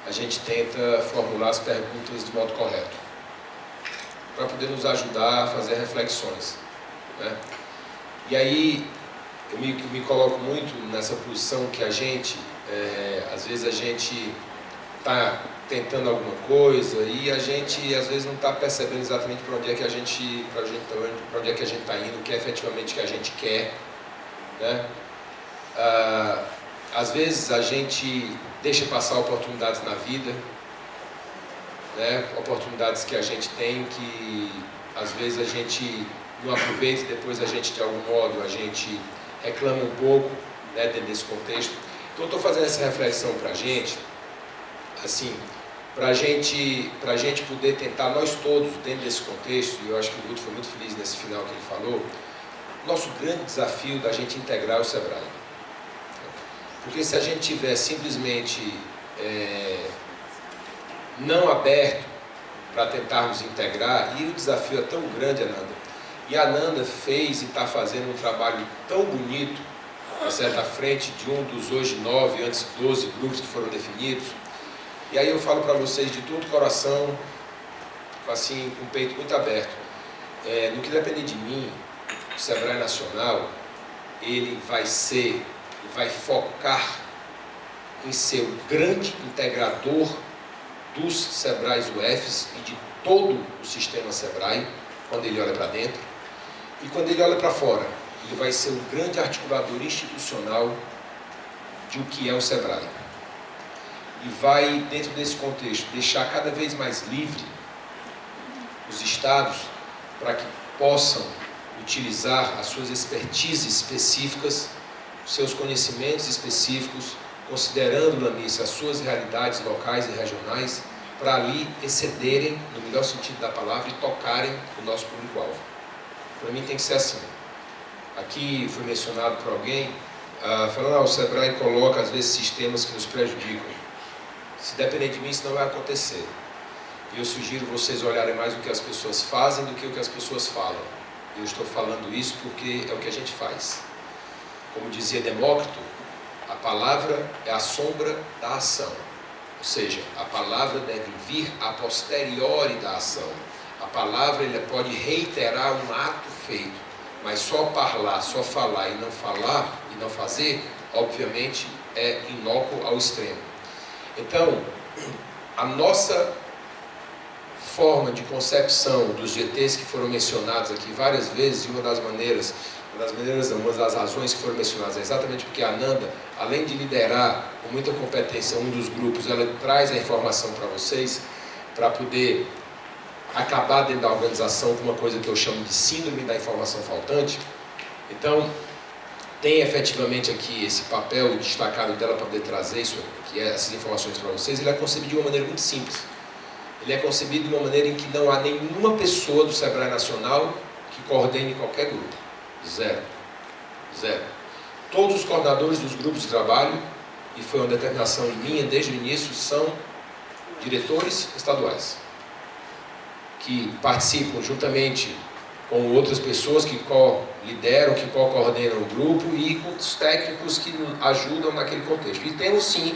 a gente tenta formular as perguntas de modo correto, para poder nos ajudar a fazer reflexões, né? E aí eu me coloco muito nessa posição que a gente, às vezes a gente está tentando alguma coisa e a gente às vezes não está percebendo exatamente para onde é que a gente está indo, o que é efetivamente que a gente quer, né? Às vezes a gente deixa passar oportunidades na vida, né? Oportunidades que a gente tem que às vezes a gente não aproveita e depois a gente de algum modo a gente reclama um pouco, né, dentro desse contexto. Então eu estou fazendo essa reflexão para a gente, assim, para a gente poder tentar, nós todos, dentro desse contexto, e eu acho que o Guto foi muito feliz nesse final que ele falou, nosso grande desafio da gente integrar o Sebrae. Porque se a gente tiver simplesmente não aberto para tentarmos integrar, e o desafio é tão grande, Ananda, e a Ananda fez e está fazendo um trabalho tão bonito, certo, à frente de um dos hoje 9, antes 12 grupos que foram definidos. E aí eu falo para vocês de todo o coração, assim, com o peito muito aberto. No que depender de mim, o Sebrae Nacional, ele vai focar em ser o grande integrador dos Sebrais UFs e de todo o sistema Sebrae, quando ele olha para dentro. E quando ele olha para fora, ele vai ser o grande articulador institucional de o que é o Sebrae. E vai, dentro desse contexto, deixar cada vez mais livre os estados para que possam utilizar as suas expertises específicas, os seus conhecimentos específicos, considerando, Lanice, as suas realidades locais e regionais, para ali excederem, no melhor sentido da palavra, e tocarem o nosso público-alvo. Para mim tem que ser assim. Aqui foi mencionado por alguém, falando, o Sebrae coloca às vezes sistemas que nos prejudicam. Se depender de mim, isso não vai acontecer. E eu sugiro vocês olharem mais o que as pessoas fazem do que o que as pessoas falam. Eu estou falando isso porque é o que a gente faz. Como dizia Demócrito, a palavra é a sombra da ação. Ou seja, a palavra deve vir a posteriori da ação. A palavra ele pode reiterar um ato feito, mas só falar e não fazer, obviamente é inócuo ao extremo. Então, a nossa forma de concepção dos GTs que foram mencionados aqui várias vezes, e uma das razões que foram mencionadas é exatamente porque a Ananda, além de liderar com muita competência um dos grupos, ela traz a informação para vocês, para poder acabar dentro da organização com uma coisa que eu chamo de síndrome da informação faltante. Então, tem efetivamente aqui esse papel destacado dela para poder trazer essas informações para vocês. Ele é concebido de uma maneira muito simples. Ele é concebido de uma maneira em que não há nenhuma pessoa do Sebrae Nacional que coordene qualquer grupo. Zero. Todos os coordenadores dos grupos de trabalho, e foi uma determinação minha desde o início, são diretores estaduais, que participam juntamente com outras pessoas que lideram, que coordenam o grupo e com os técnicos que ajudam naquele contexto. E temos sim,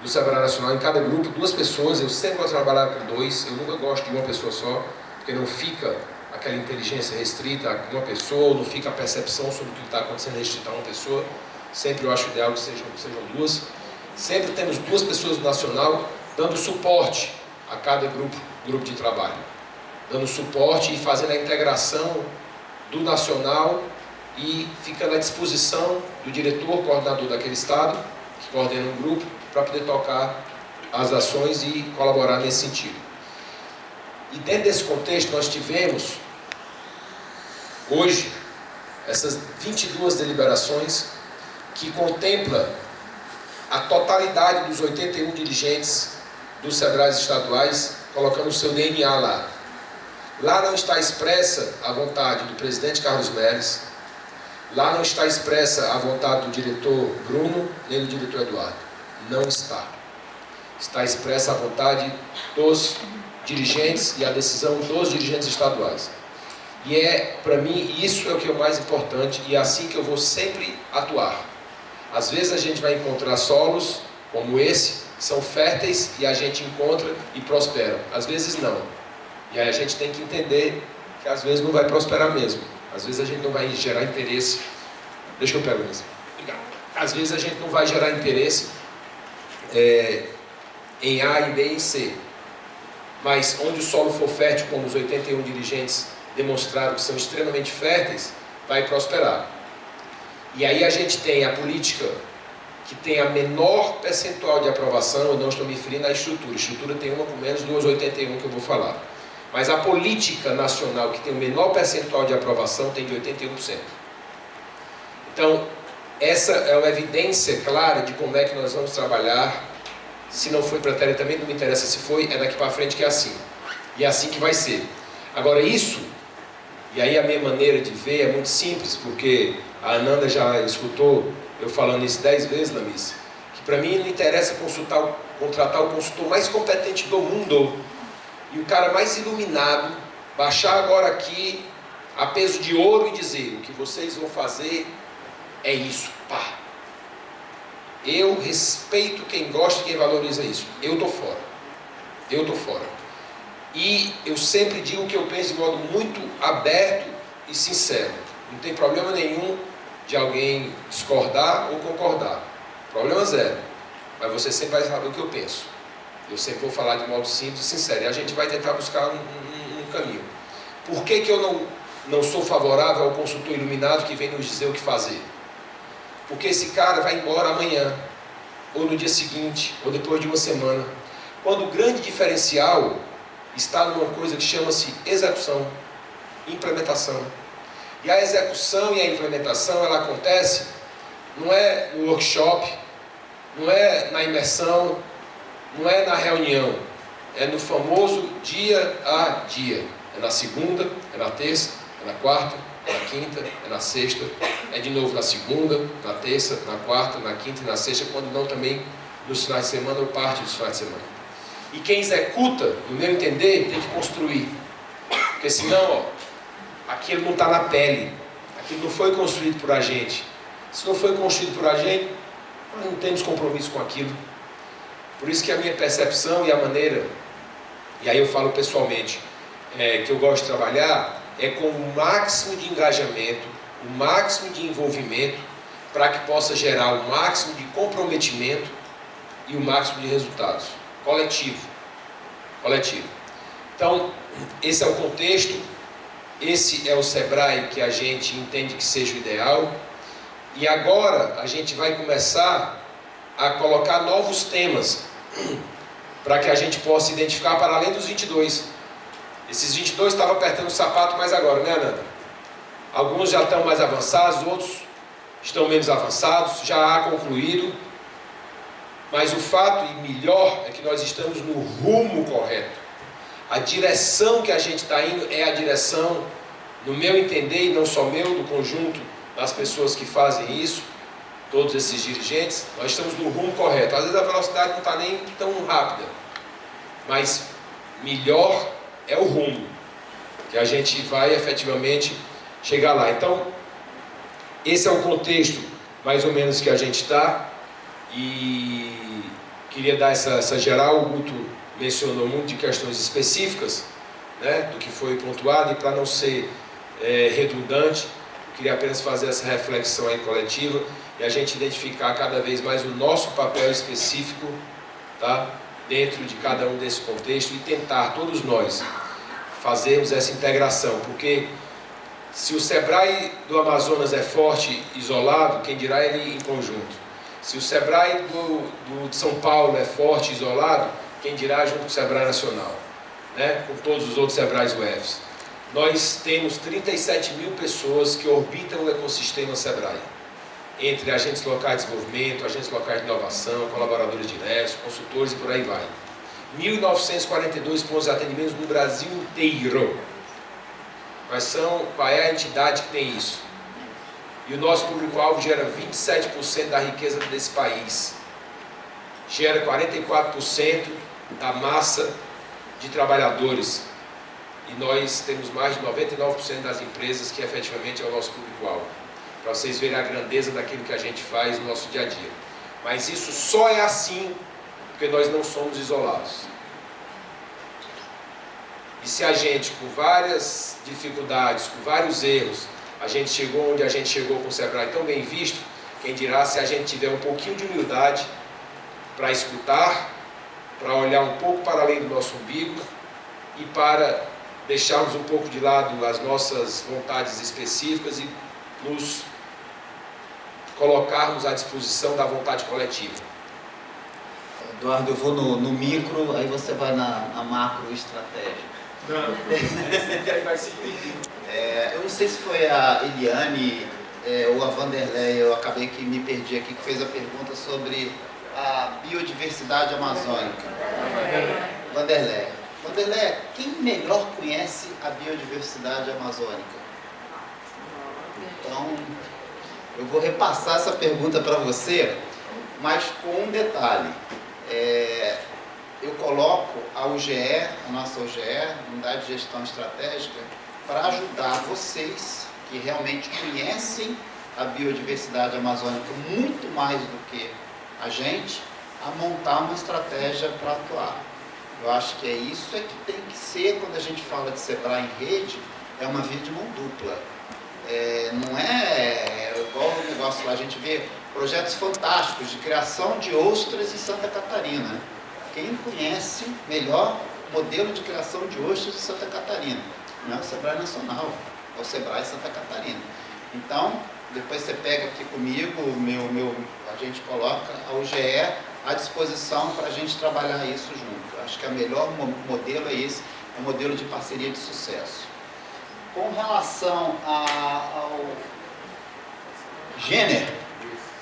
do Sebrae Nacional, em cada grupo, 2 pessoas. Eu sempre vou trabalhar com 2, eu nunca gosto de uma pessoa só, porque não fica aquela inteligência restrita a uma pessoa, não fica a percepção sobre o que está acontecendo restrita a uma pessoa. Sempre eu acho ideal que sejam 2. Sempre temos 2 pessoas do Nacional dando suporte a cada grupo de trabalho, dando suporte e fazendo a integração do Nacional e ficando à disposição do diretor, coordenador daquele estado, que coordena um grupo, para poder tocar as ações e colaborar nesse sentido. E dentro desse contexto nós tivemos, hoje, essas 22 deliberações que contempla a totalidade dos 81 dirigentes dos SEBRAES estaduais, colocando o seu DNA lá. Lá não está expressa a vontade do presidente Carlos Melles, lá não está expressa a vontade do diretor Bruno, nem do diretor Eduardo. Não está. Está expressa a vontade dos dirigentes e a decisão dos dirigentes estaduais. E para mim, isso é o que é o mais importante e é assim que eu vou sempre atuar. Às vezes a gente vai encontrar solos como esse, que são férteis e a gente encontra e prospera. Às vezes não. E aí a gente tem que entender que às vezes não vai prosperar mesmo. Às vezes a gente não vai gerar interesse. Deixa eu pegar isso. Às vezes a gente não vai gerar interesse em A, em B e em C. Mas onde o solo for fértil, como os 81 dirigentes demonstraram que são extremamente férteis, vai prosperar. E aí a gente tem a política que tem a menor percentual de aprovação, eu não estou me referindo à estrutura. A estrutura tem uma com menos dos 81 que eu vou falar. Mas a política nacional que tem o menor percentual de aprovação tem de 81%. Então, essa é uma evidência clara de como é que nós vamos trabalhar. Se não foi para a tela também, não me interessa se foi, é daqui para frente que é assim. E é assim que vai ser. Agora isso, e aí a minha maneira de ver é muito simples, porque a Ananda já escutou eu falando isso 10 vezes na missa, que para mim não interessa contratar o consultor mais competente do mundo e o cara mais iluminado, baixar agora aqui a peso de ouro e dizer: o que vocês vão fazer é isso, pá. Eu respeito quem gosta e quem valoriza isso. Eu estou fora. Eu estou fora. E eu sempre digo o que eu penso de modo muito aberto e sincero. Não tem problema nenhum de alguém discordar ou concordar. Problema zero. Mas você sempre vai saber o que eu penso. Eu sempre vou falar de modo simples e sincero. E a gente vai tentar buscar um caminho. Por que eu não sou favorável ao consultor iluminado que vem nos dizer o que fazer? Porque esse cara vai embora amanhã, ou no dia seguinte, ou depois de uma semana. Quando o grande diferencial está numa coisa que chama-se execução, implementação. E a execução e a implementação, ela acontece, não é no workshop, não é na imersão, não é na reunião, é no famoso dia a dia. É na segunda, é na terça, é na quarta, é na quinta, é na sexta, é de novo na segunda, na terça, na quarta, na quinta e na sexta, quando não também nos finais de semana ou parte dos finais de semana. E quem executa, no meu entender, tem que construir. Porque senão, aquilo não está na pele, aquilo não foi construído por a gente. Se não foi construído por a gente, nós não temos compromisso com aquilo. Por isso que a minha percepção e a maneira, e aí eu falo pessoalmente, que eu gosto de trabalhar, é com o máximo de engajamento, o máximo de envolvimento, para que possa gerar o máximo de comprometimento e o máximo de resultados. Coletivo. Então, esse é o contexto, esse é o SEBRAE que a gente entende que seja o ideal. E agora a gente vai começar a colocar novos temas para que a gente possa identificar para além dos 22. Esses 22 estavam apertando o sapato mais agora, né, Ananda? Alguns já estão mais avançados, outros estão menos avançados, já há concluído. Mas o fato, e melhor, é que nós estamos no rumo correto. A direção que a gente está indo é a direção, no meu entender, e não só meu, do conjunto das pessoas que fazem isso, todos esses dirigentes, nós estamos no rumo correto. Às vezes a velocidade não está nem tão rápida, mas melhor é o rumo, que a gente vai efetivamente chegar lá. Então, esse é o contexto mais ou menos que a gente está, e queria dar essa geral. O Guto mencionou muito de questões específicas, né, do que foi pontuado, e para não ser redundante, eu queria apenas fazer essa reflexão aí coletiva e a gente identificar cada vez mais o nosso papel específico, tá, dentro de cada um desse contexto, e tentar, todos nós, fazermos essa integração, porque se o SEBRAE do Amazonas é forte, isolado, quem dirá ele em conjunto. Se o Sebrae de São Paulo é forte, isolado, quem dirá junto com o Sebrae Nacional, né? Com todos os outros Sebraes UFs. Nós temos 37 mil pessoas que orbitam o ecossistema Sebrae, entre agentes locais de desenvolvimento, agentes locais de inovação, colaboradores diretos, consultores e por aí vai. 1.942 pontos de atendimento no Brasil inteiro. Qual é a entidade que tem isso? E o nosso público-alvo gera 27% da riqueza desse país. Gera 44% da massa de trabalhadores. E nós temos mais de 99% das empresas que efetivamente é o nosso público-alvo. Para vocês verem a grandeza daquilo que a gente faz no nosso dia a dia. Mas isso só é assim porque nós não somos isolados. E se a gente, com várias dificuldades, com vários erros, a gente chegou onde a gente chegou com o Sebrae tão bem visto, quem dirá se a gente tiver um pouquinho de humildade para escutar, para olhar um pouco para além do nosso umbigo e para deixarmos um pouco de lado as nossas vontades específicas e nos colocarmos à disposição da vontade coletiva. Eduardo, eu vou no micro, aí você vai na macro estratégia. Não, esse aí vai se entender. Eu não sei se foi a Eliane ou a Vanderlei, eu acabei que me perdi aqui, que fez a pergunta sobre a biodiversidade amazônica. Vanderlei. Vanderlei, quem melhor conhece a biodiversidade amazônica? Então, eu vou repassar essa pergunta para você, mas com um detalhe. Eu coloco a UGE, a nossa UGE, Unidade de Gestão Estratégica, para ajudar vocês que realmente conhecem a biodiversidade amazônica muito mais do que a gente, a montar uma estratégia para atuar. Eu acho que isso que tem que ser, quando a gente fala de Sebrae em rede, é uma via de mão dupla. Não é igual o negócio lá, a gente vê projetos fantásticos de criação de ostras em Santa Catarina. Quem conhece melhor o modelo de criação de ostras de Santa Catarina? Não é o Sebrae Nacional, é o Sebrae Santa Catarina. Então, depois você pega aqui comigo, a gente coloca a UGE à disposição para a gente trabalhar isso junto. Acho que o melhor modelo é esse, é um modelo de parceria de sucesso. Com relação ao gênero,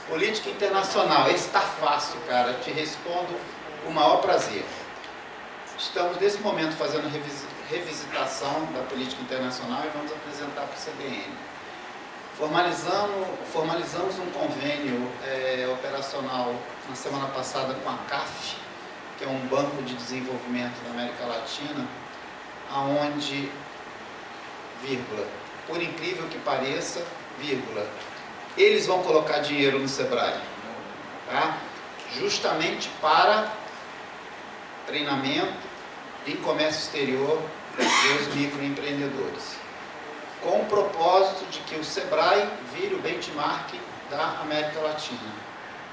política internacional, esse está fácil, cara, te respondo com o maior prazer. Estamos, nesse momento, fazendo revisitação da política internacional e vamos apresentar para o CBN. Formalizamos um convênio operacional na semana passada com a CAF, que é um banco de desenvolvimento da América Latina, aonde, vírgula, por incrível que pareça, vírgula, eles vão colocar dinheiro no Sebrae, tá? Justamente para treinamento em comércio exterior dos microempreendedores, com o propósito de que o Sebrae vire o benchmark da América Latina.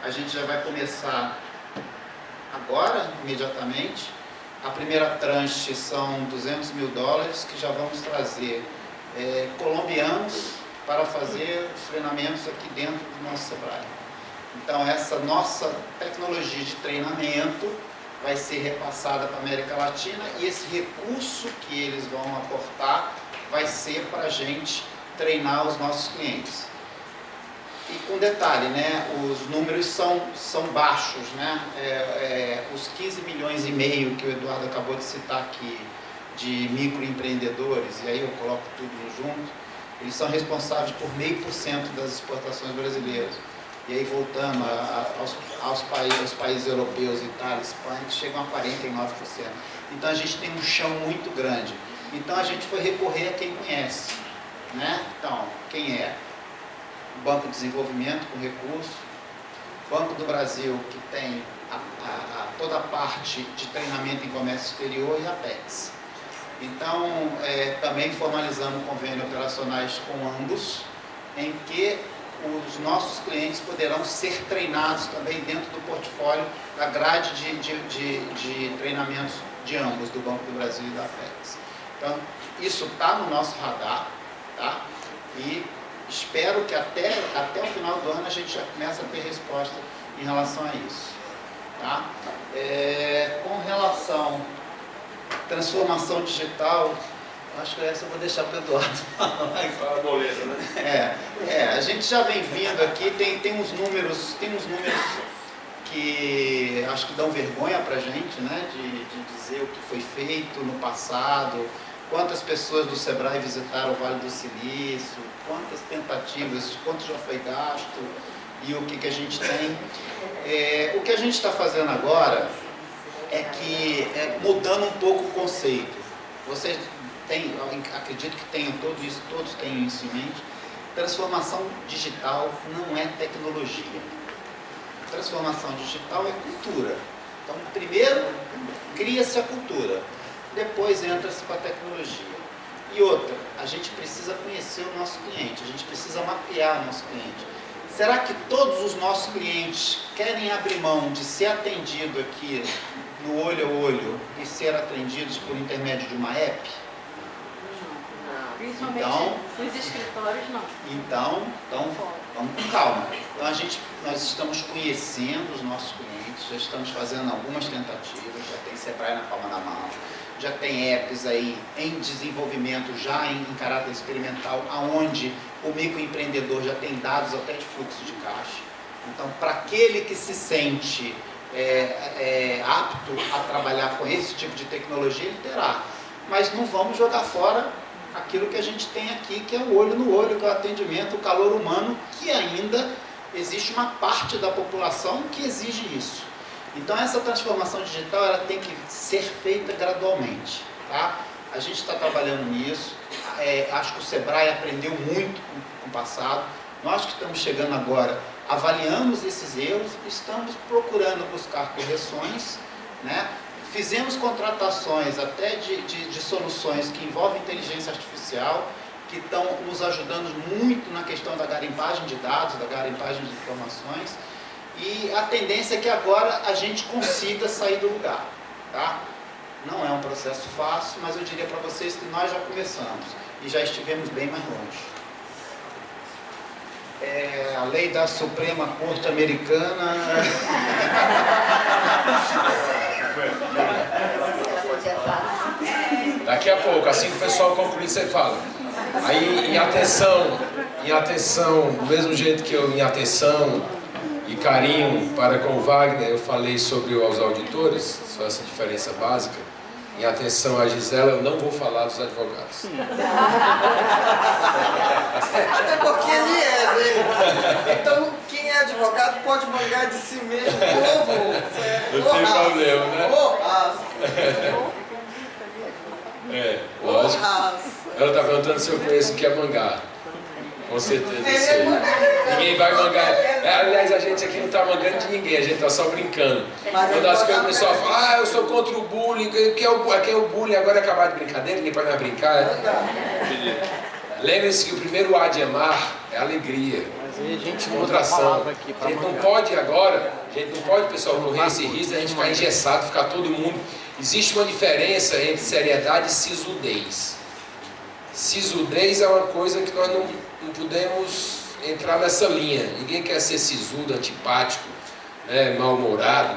A gente já vai começar agora, imediatamente. A primeira tranche são $200 mil, que já vamos trazer colombianos para fazer os treinamentos aqui dentro do nosso Sebrae. Então, essa nossa tecnologia de treinamento vai ser repassada para a América Latina e esse recurso que eles vão aportar vai ser para a gente treinar os nossos clientes. E com detalhe, né, os números são baixos, né? Os 15 milhões e meio que o Eduardo acabou de citar aqui, de microempreendedores, e aí eu coloco tudo junto, eles são responsáveis por 0,5% das exportações brasileiras. E aí voltando aos países europeus, Itália, Espanha, que chegam a 49%. Então a gente tem um chão muito grande. Então a gente foi recorrer a quem conhece, né? Então, quem é? O Banco de Desenvolvimento com recurso, Banco do Brasil, que tem toda a parte de treinamento em comércio exterior, e a Apex. Então, também formalizamos convênios operacionais com ambos, em que os nossos clientes poderão ser treinados também dentro do portfólio da grade de treinamentos de ambos, do Banco do Brasil e da Apex. Então, isso está no nosso radar, tá? E espero que até o final do ano a gente já comece a ter resposta em relação a isso. Tá? Com relação à transformação digital, acho que essa eu vou deixar para o Eduardo falar. Fala moleza, né? A gente já vem vindo aqui, tem uns números que acho que dão vergonha para a gente, né? De dizer o que foi feito no passado, quantas pessoas do Sebrae visitaram o Vale do Silício, quantas tentativas, quanto já foi gasto e o que a gente tem. O que a gente está fazendo agora é mudando um pouco o conceito. Vocês acredito que tenham todos têm isso em mente. Transformação digital não é tecnologia. Transformação digital é cultura. Então, primeiro cria-se a cultura, depois entra-se com a tecnologia. E outra, a gente precisa conhecer o nosso cliente, a gente precisa mapear o nosso cliente. Será que todos os nossos clientes querem abrir mão de ser atendido aqui no olho a olho e ser atendidos por intermédio de uma app? Principalmente nos escritórios, não. Então, vamos com calma. Então, nós estamos conhecendo os nossos clientes, já estamos fazendo algumas tentativas, já tem Sebrae na palma da mão, já tem apps aí em desenvolvimento, já em caráter experimental, aonde o microempreendedor já tem dados até de fluxo de caixa. Então, para aquele que se sente apto a trabalhar com esse tipo de tecnologia, ele terá. Mas não vamos jogar fora aquilo que a gente tem aqui, que é o olho no olho, que é o atendimento, o calor humano, que ainda existe uma parte da população que exige isso. Então, essa transformação digital ela tem que ser feita gradualmente. Tá? A gente está trabalhando nisso, acho que o Sebrae aprendeu muito com o passado. Nós que estamos chegando agora, avaliamos esses erros, estamos procurando buscar correções, né? Fizemos contratações até de soluções que envolvem inteligência artificial, que estão nos ajudando muito na questão da garimpagem de dados, da garimpagem de informações, e a tendência é que agora a gente consiga sair do lugar. Tá? Não é um processo fácil, mas eu diria para vocês que nós já começamos e já estivemos bem mais longe. A lei da Suprema Corte Americana... Daqui a pouco, assim que o pessoal concluir, você fala. Aí, em atenção, do mesmo jeito que eu, em atenção e carinho para com o Wagner, eu falei sobre os auditores, só essa diferença básica. Em atenção à Gisela, eu não vou falar dos advogados. Até porque ele né? Então, quem é advogado pode mangar de si mesmo como não tem problema, né? Lógico. Ela está perguntando se eu conheço o que é mangar. Com certeza eu sei. Ninguém vai mangar. Aliás, a gente aqui não está mangando de ninguém, a gente está só brincando. Uma das coisas que o pessoal fala, eu sou contra o bullying, que é o bullying, agora é acabar de brincadeira, ninguém pode mais brincar. Lembre-se que o primeiro A de amar é alegria. Contração. A gente não pode agora, pessoal, correr esse risco, a gente ficar engessado, ficar todo mundo. Existe uma diferença entre seriedade e sisudez. Sisudez é uma coisa que nós não podemos entrar nessa linha. Ninguém quer ser sisudo, antipático, né, mal-humorado.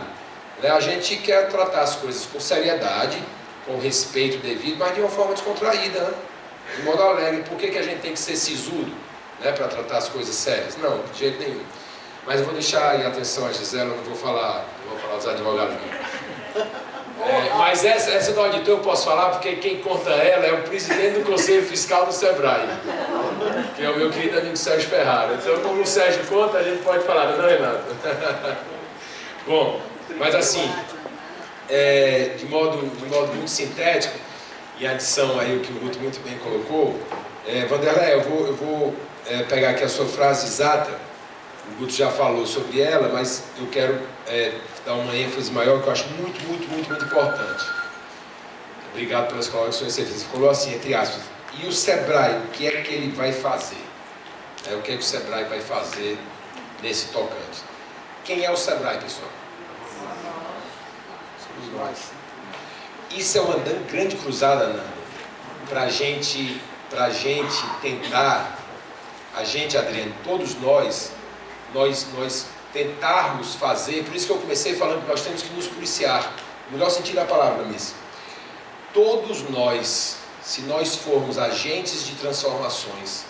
Né? A gente quer tratar as coisas com seriedade, com respeito devido, mas de uma forma descontraída, né? De modo alegre. Por que a gente tem que ser sisudo, né, para tratar as coisas sérias? Não, de jeito nenhum. Mas eu vou deixar em atenção a Gisela, não vou falar dos advogados não. Mas essa do auditor eu posso falar porque quem conta ela é o presidente do Conselho Fiscal do Sebrae, que é o meu querido amigo Sérgio Ferrara. Então, como o Sérgio conta, a gente pode falar, não é, Renato? Bom, mas assim, de modo muito sintético, e adição aí o que o Guto muito bem colocou, Vanderlei, eu vou pegar aqui a sua frase exata. O Guto já falou sobre ela, mas eu quero dar uma ênfase maior que eu acho muito importante. Obrigado pelas colocações que você fez. Você falou assim, entre aspas, e o Sebrae, o que é que ele vai fazer? O que é que o Sebrae vai fazer nesse tocante? Quem é o Sebrae, pessoal? Somos nós. Isso é uma grande cruzada, Nando, para a gente tentar, a gente, Adriano, todos nós tentarmos fazer, por isso que eu comecei falando que nós temos que nos policiar, no melhor sentido da palavra, Miss. Todos nós, se nós formos agentes de transformações,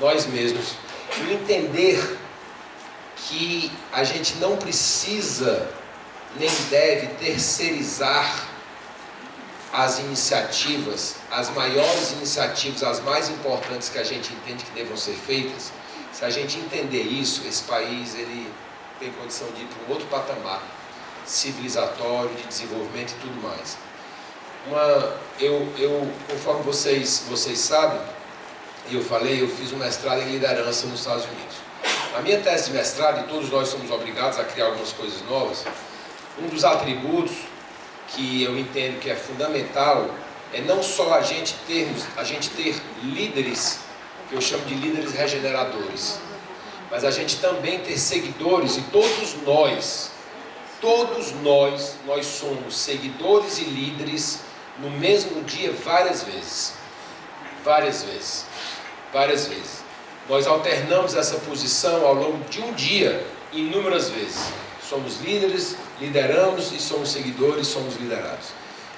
nós mesmos, e entender que a gente não precisa nem deve terceirizar as iniciativas, as maiores iniciativas, as mais importantes que a gente entende que devam ser feitas. Se a gente entender isso, esse país ele tem condição de ir para um outro patamar civilizatório, de desenvolvimento e tudo mais. Conforme vocês sabem, eu fiz um mestrado em liderança nos Estados Unidos. Na minha tese de mestrado, e todos nós somos obrigados a criar algumas coisas novas, um dos atributos que eu entendo que é fundamental é não só a gente ter líderes, que eu chamo de líderes regeneradores, mas a gente também ter seguidores, e todos nós somos seguidores e líderes no mesmo dia várias vezes. Nós alternamos essa posição ao longo de um dia, inúmeras vezes. Somos líderes, lideramos, e somos seguidores, somos liderados.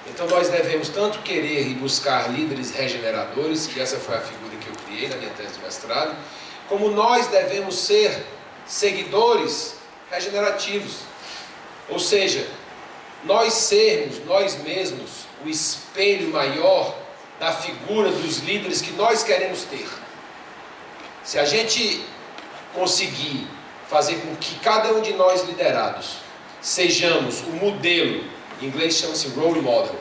Então nós devemos tanto querer e buscar líderes regeneradores, que essa foi a figura que eu criei na minha tese de mestrado, como nós devemos ser seguidores regenerativos. Ou seja, nós sermos, nós mesmos, o espelho maior da figura dos líderes que nós queremos ter. Se a gente conseguir fazer com que cada um de nós liderados sejamos o modelo, em inglês chama-se role model,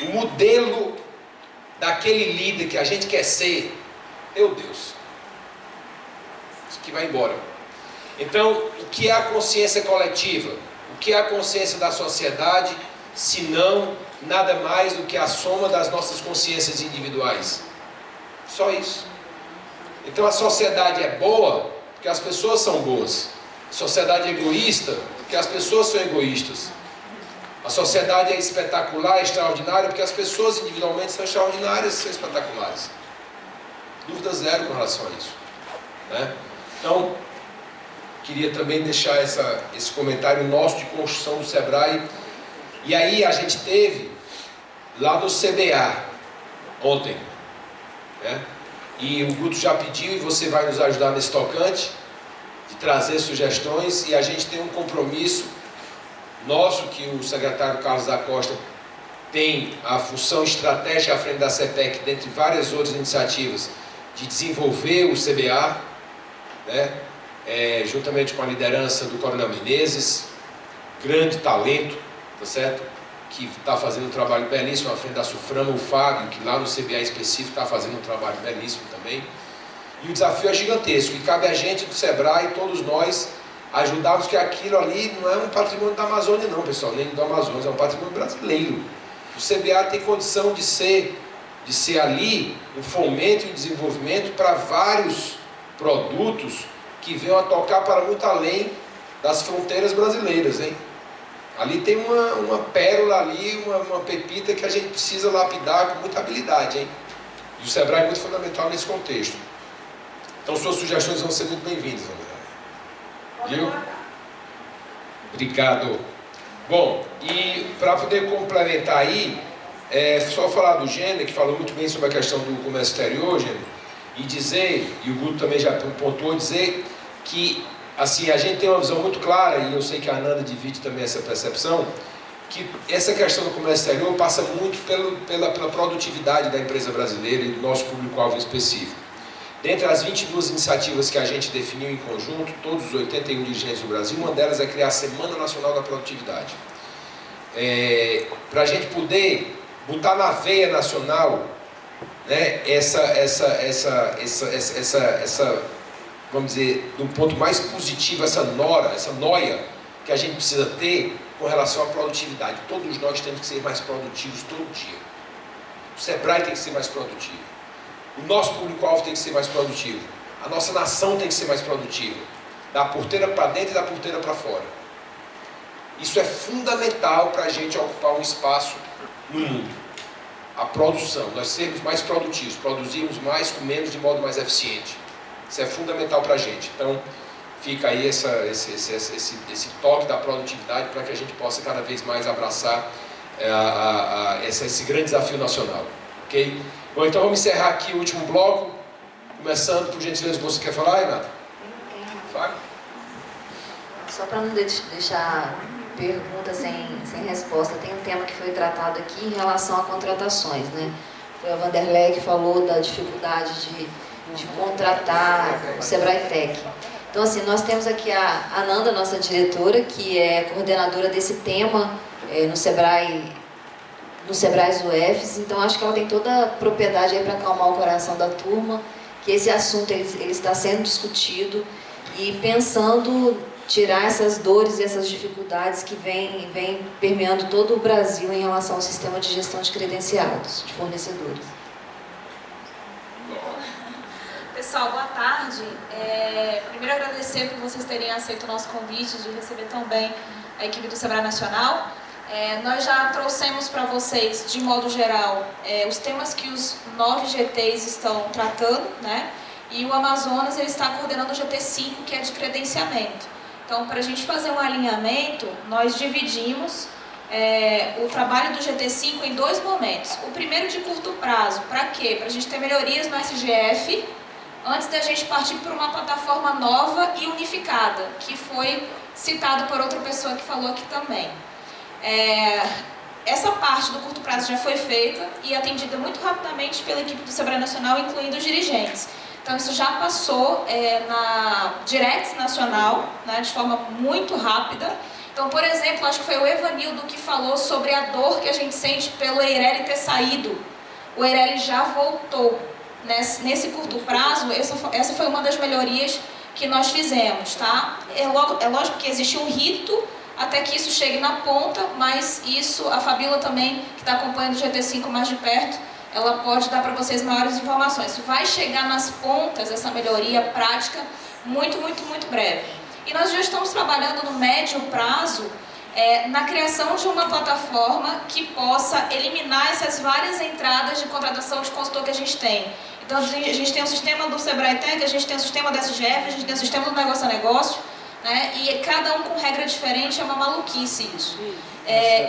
o modelo daquele líder que a gente quer ser, meu Deus, isso aqui vai embora. Então, o que é a consciência coletiva? O que é a consciência da sociedade, se não nada mais do que a soma das nossas consciências individuais? Só isso. Então a sociedade é boa porque as pessoas são boas. A sociedade é egoísta porque as pessoas são egoístas. A sociedade é espetacular, extraordinária porque as pessoas individualmente são extraordinárias, são espetaculares. Dúvida zero com relação a isso, né? Então, queria também deixar esse comentário nosso de construção do Sebrae. E aí a gente teve lá no CBA ontem, né? E o Guto já pediu, e você vai nos ajudar nesse tocante, de trazer sugestões, e a gente tem um compromisso nosso, que o secretário Carlos da Costa tem a função estratégica à frente da CEPEC, dentre várias outras iniciativas, de desenvolver o CBA, né? Juntamente com a liderança do Coronel Menezes, grande talento, tá certo? Que está fazendo um trabalho belíssimo à frente da Suframa, o Fábio, que lá no CBA específico está fazendo um trabalho belíssimo também. E o desafio é gigantesco, e cabe a gente do Sebrae, todos nós, ajudarmos, que aquilo ali não é um patrimônio da Amazônia não, pessoal, nem do Amazonas, é um patrimônio brasileiro. O CBA tem condição de ser ali um fomento e desenvolvimento para vários produtos que venham a tocar para muito além das fronteiras brasileiras, hein? Ali tem uma pérola ali, uma pepita que a gente precisa lapidar com muita habilidade, hein? E o Sebrae é muito fundamental nesse contexto. Então suas sugestões vão ser muito bem-vindas, André. Viu? Obrigado. Bom, e para poder complementar aí, só falar do Gênero, que falou muito bem sobre a questão do comércio exterior, Gênero, e dizer, e o Guto também já pontuou, dizer que assim, a gente tem uma visão muito clara, e eu sei que a Ananda divide também essa percepção, que essa questão do comércio exterior passa muito pela produtividade da empresa brasileira e do nosso público-alvo específico. Dentre as 22 iniciativas que a gente definiu em conjunto, todos os 81 dirigentes do Brasil, uma delas é criar a Semana Nacional da Produtividade. Para a gente poder botar na veia nacional, né, vamos dizer, de um ponto mais positivo, essa noia que a gente precisa ter com relação à produtividade. Todos nós temos que ser mais produtivos todo dia. O Sebrae tem que ser mais produtivo. O nosso público-alvo tem que ser mais produtivo. A nossa nação tem que ser mais produtiva. Da porteira para dentro e da porteira para fora. Isso é fundamental para a gente ocupar um espaço no mundo. A produção, nós sermos mais produtivos, produzirmos mais com menos de modo mais eficiente. Isso é fundamental para a gente. Então, fica aí esse toque da produtividade para que a gente possa cada vez mais abraçar esse grande desafio nacional. Ok? Bom, então vamos encerrar aqui o último bloco, começando por gentileza, você quer falar, Renata? Fale. Só para não deixar pergunta sem resposta, tem um tema que foi tratado aqui em relação a contratações, né? Foi a Vanderlei que falou da dificuldade de contratar o Sebrae Tech. Então, assim, nós temos aqui a Nanda, nossa diretora, que é coordenadora desse tema no Sebrae UFs, então acho que ela tem toda a propriedade aí para acalmar o coração da turma, que esse assunto ele está sendo discutido e pensando tirar essas dores e essas dificuldades que vem permeando todo o Brasil em relação ao sistema de gestão de credenciados de fornecedores. Pessoal, boa tarde. Primeiro agradecer por vocês terem aceito o nosso convite de receber tão bem a equipe do Sebrae Nacional. Nós já trouxemos para vocês, de modo geral, os temas que os 9 GTs estão tratando, né? E o Amazonas ele está coordenando o GT5, que é de credenciamento. Então, para a gente fazer um alinhamento, nós dividimos o trabalho do GT5 em 2 momentos. O primeiro de curto prazo, para quê? Para a gente ter melhorias no SGF, antes da gente partir para uma plataforma nova e unificada, que foi citado por outra pessoa que falou aqui também. Essa parte do curto prazo já foi feita e atendida muito rapidamente pela equipe do Sebrae Nacional, incluindo os dirigentes. Então isso já passou na Direx Nacional, né, de forma muito rápida. Então, por exemplo, acho que foi o Evanildo que falou sobre a dor que a gente sente pelo Eireli ter saído. O Eireli já voltou. Nesse curto prazo, essa foi uma das melhorias que nós fizemos, tá? É lógico que existe um rito até que isso chegue na ponta, mas isso, a Fabíola também, que está acompanhando o GT5 mais de perto, ela pode dar para vocês maiores informações. Isso vai chegar nas pontas, essa melhoria prática, muito, muito, muito breve. E nós já estamos trabalhando no médio prazo na criação de uma plataforma que possa eliminar essas várias entradas de contratação de consultor que a gente tem. Então, a gente tem o sistema do Sebrae Tech, a gente tem o sistema da SGF, a gente tem o sistema do negócio a negócio, né? E cada um com regra diferente, é uma maluquice isso.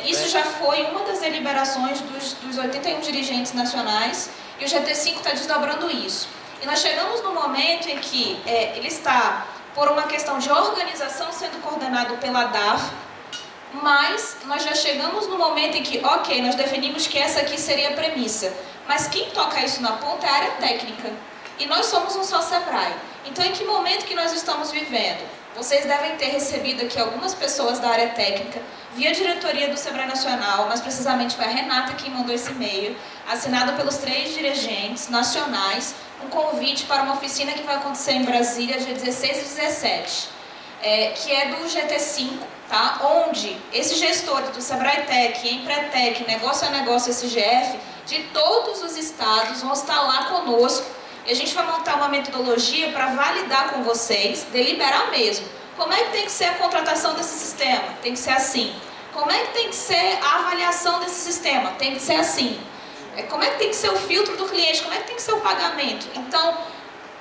Isso já foi uma das deliberações dos 81 dirigentes nacionais e o GT5 está desdobrando isso. E nós chegamos no momento em que ele está, por uma questão de organização, sendo coordenado pela DAF, mas nós já chegamos no momento em que, ok, nós definimos que essa aqui seria a premissa, mas quem toca isso na ponta é a área técnica. E nós somos um só Sebrae. Então, em que momento que nós estamos vivendo? Vocês devem ter recebido aqui algumas pessoas da área técnica, via diretoria do Sebrae Nacional, mas precisamente foi a Renata quem mandou esse e-mail, assinado pelos 3 dirigentes nacionais, um convite para uma oficina que vai acontecer em Brasília, dia 16 e 17, que é do GT5, tá? Onde esses gestores do Sebrae Tech, Empretec, Negócio a Negócio SGF, de todos os estados vão estar lá conosco. E a gente vai montar uma metodologia para validar com vocês, deliberar mesmo. Como é que tem que ser a contratação desse sistema? Tem que ser assim. Como é que tem que ser a avaliação desse sistema? Tem que ser assim. Como é que tem que ser o filtro do cliente? Como é que tem que ser o pagamento? Então,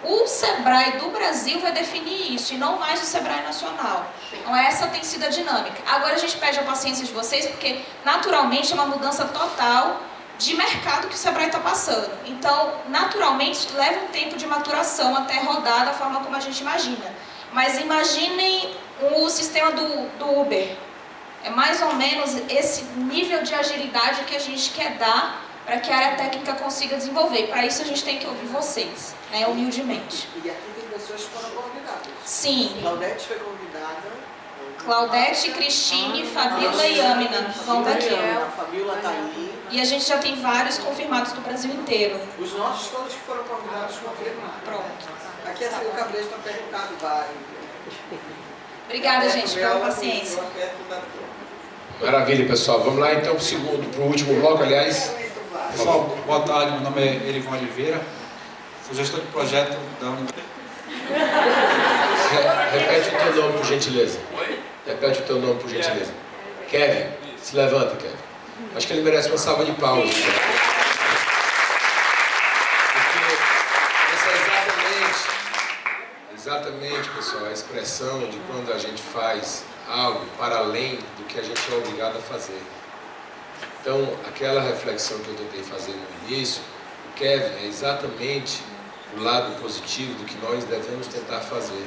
o Sebrae do Brasil vai definir isso, e não mais o Sebrae Nacional. Então, essa tem sido a dinâmica. Agora a gente pede a paciência de vocês, porque naturalmente é uma mudança total de mercado que o Sebrae está passando. Então, naturalmente, leva um tempo de maturação até rodar da forma como a gente imagina. Mas imaginem o sistema do Uber. É mais ou menos esse nível de agilidade que a gente quer dar para que a área técnica consiga desenvolver. Para isso, a gente tem que ouvir vocês, né, humildemente. E aqui tem pessoas que foram convidadas. Sim. Claudete foi convidada. Claudete, Cristine, Fabíola e Amina vão daqui. A Fabíola está aí. E a gente já tem vários confirmados do Brasil inteiro. Os nossos todos que foram convidados confirmaram. Pronto. Aqui a Silvia Cabreiro está perguntando vários. Obrigada, gente, pela paciência. Maravilha, pessoal. Vamos lá então para o último bloco, aliás. Pessoal, boa tarde. Meu nome é Erivan Oliveira. Sou gestor de projeto da Universidade. Repete o teu nome, por gentileza. Repete o teu nome, por gentileza. Kevin, se levanta, Kevin. Acho que ele merece uma salva de palmas. Porque essa é exatamente, pessoal, a expressão de quando a gente faz algo para além do que a gente é obrigado a fazer. Então, aquela reflexão que eu tentei fazer no início, o Kevin, é exatamente o lado positivo do que nós devemos tentar fazer.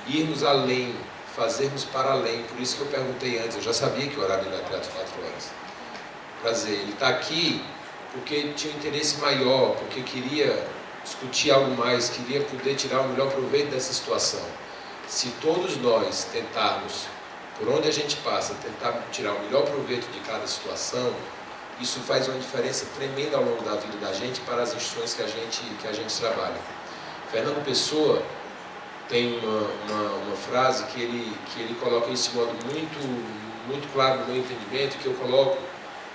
Irmos além, fazermos para além. Por isso que eu perguntei antes, eu já sabia que o horário era até às 4 horas. Quer dizer, ele está aqui porque tinha um interesse maior, porque queria discutir algo mais, queria poder tirar o melhor proveito dessa situação. Se todos nós tentarmos, por onde a gente passa, tentar tirar o melhor proveito de cada situação, isso faz uma diferença tremenda ao longo da vida da gente para as instituições que a gente trabalha. Fernando Pessoa tem uma frase que ele coloca isso de modo muito claro no meu entendimento, que eu coloco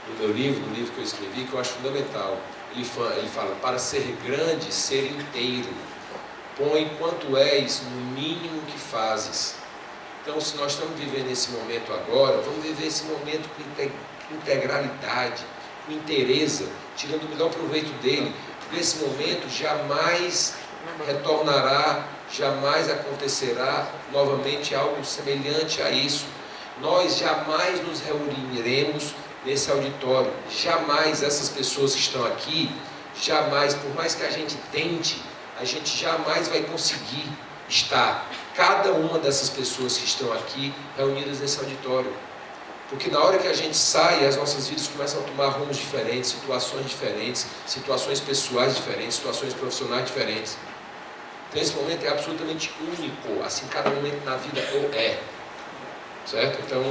no meu livro, no livro que eu escrevi, que eu acho fundamental. Ele fala, para ser grande, ser inteiro. Põe quanto és no mínimo que fazes. Então, se nós estamos vivendo esse momento agora, vamos viver esse momento com integralidade, com inteireza, tirando o melhor proveito dele. Porque esse momento jamais retornará, jamais acontecerá novamente algo semelhante a isso. Nós jamais nos reuniremos nesse auditório. Jamais essas pessoas que estão aqui, jamais, por mais que a gente tente, a gente jamais vai conseguir estar, cada uma dessas pessoas que estão aqui, reunidas nesse auditório. Porque na hora que a gente sai, as nossas vidas começam a tomar rumos diferentes, situações pessoais diferentes, situações profissionais diferentes. Então esse momento é absolutamente único, assim cada momento na vida é. Certo? Então,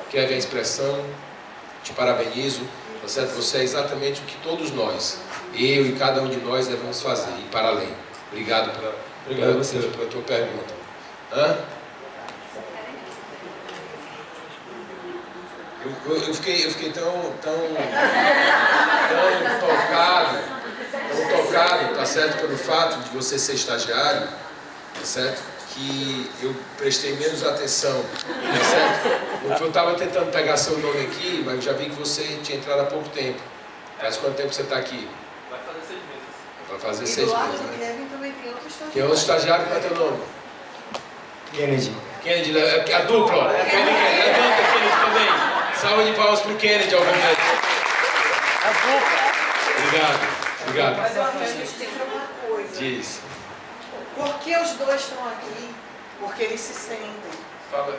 Kevin, a expressão, te parabenizo, tá certo? Você é exatamente o que todos nós, eu e cada um de nós devemos fazer, e para além. Obrigado pela tua pergunta. Hã? Eu fiquei tão tocado, tá certo, pelo fato de você ser estagiário, tá certo, que eu prestei menos atenção, tá certo? Porque eu estava tentando pegar seu nome aqui, mas eu já vi que você tinha entrado há pouco tempo. Faz quanto tempo você está aqui? Vai fazer 6 meses. Vai fazer 6 meses, né? Kevin também tem outro estagiário. Tem outro estagiário, qual é teu nome? Kennedy. Kennedy, a dupla, ó. Kennedy, levanta Kennedy também. Salve de palmas pro Kennedy, obviamente. A dupla. Obrigado. Mas eu quero te dizer uma coisa. Diz. Por que os dois estão aqui? Porque eles se sentem. Fala.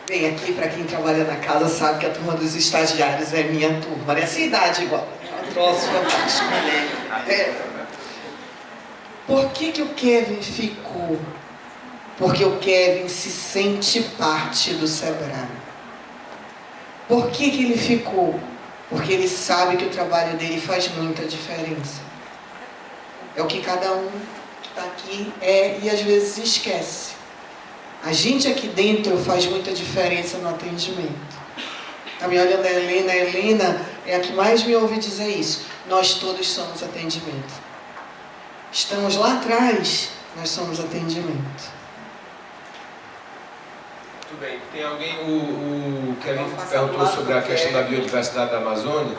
Bem, aqui para quem trabalha na casa sabe que a turma dos estagiários é minha turma. Nessa idade igual. É um troço fantástico. Por que o Kevin ficou? Porque o Kevin se sente parte do Sebrae. Por que ele ficou? Porque ele sabe que o trabalho dele faz muita diferença. É o que cada um que está aqui é e às vezes esquece. A gente aqui dentro faz muita diferença no atendimento. Está me olhando a Helena é a que mais me ouve dizer isso. Nós todos somos atendimento. Estamos lá atrás, nós somos atendimento. Tudo bem. Tem alguém, o Kevin perguntou sobre a questão da biodiversidade da Amazônia,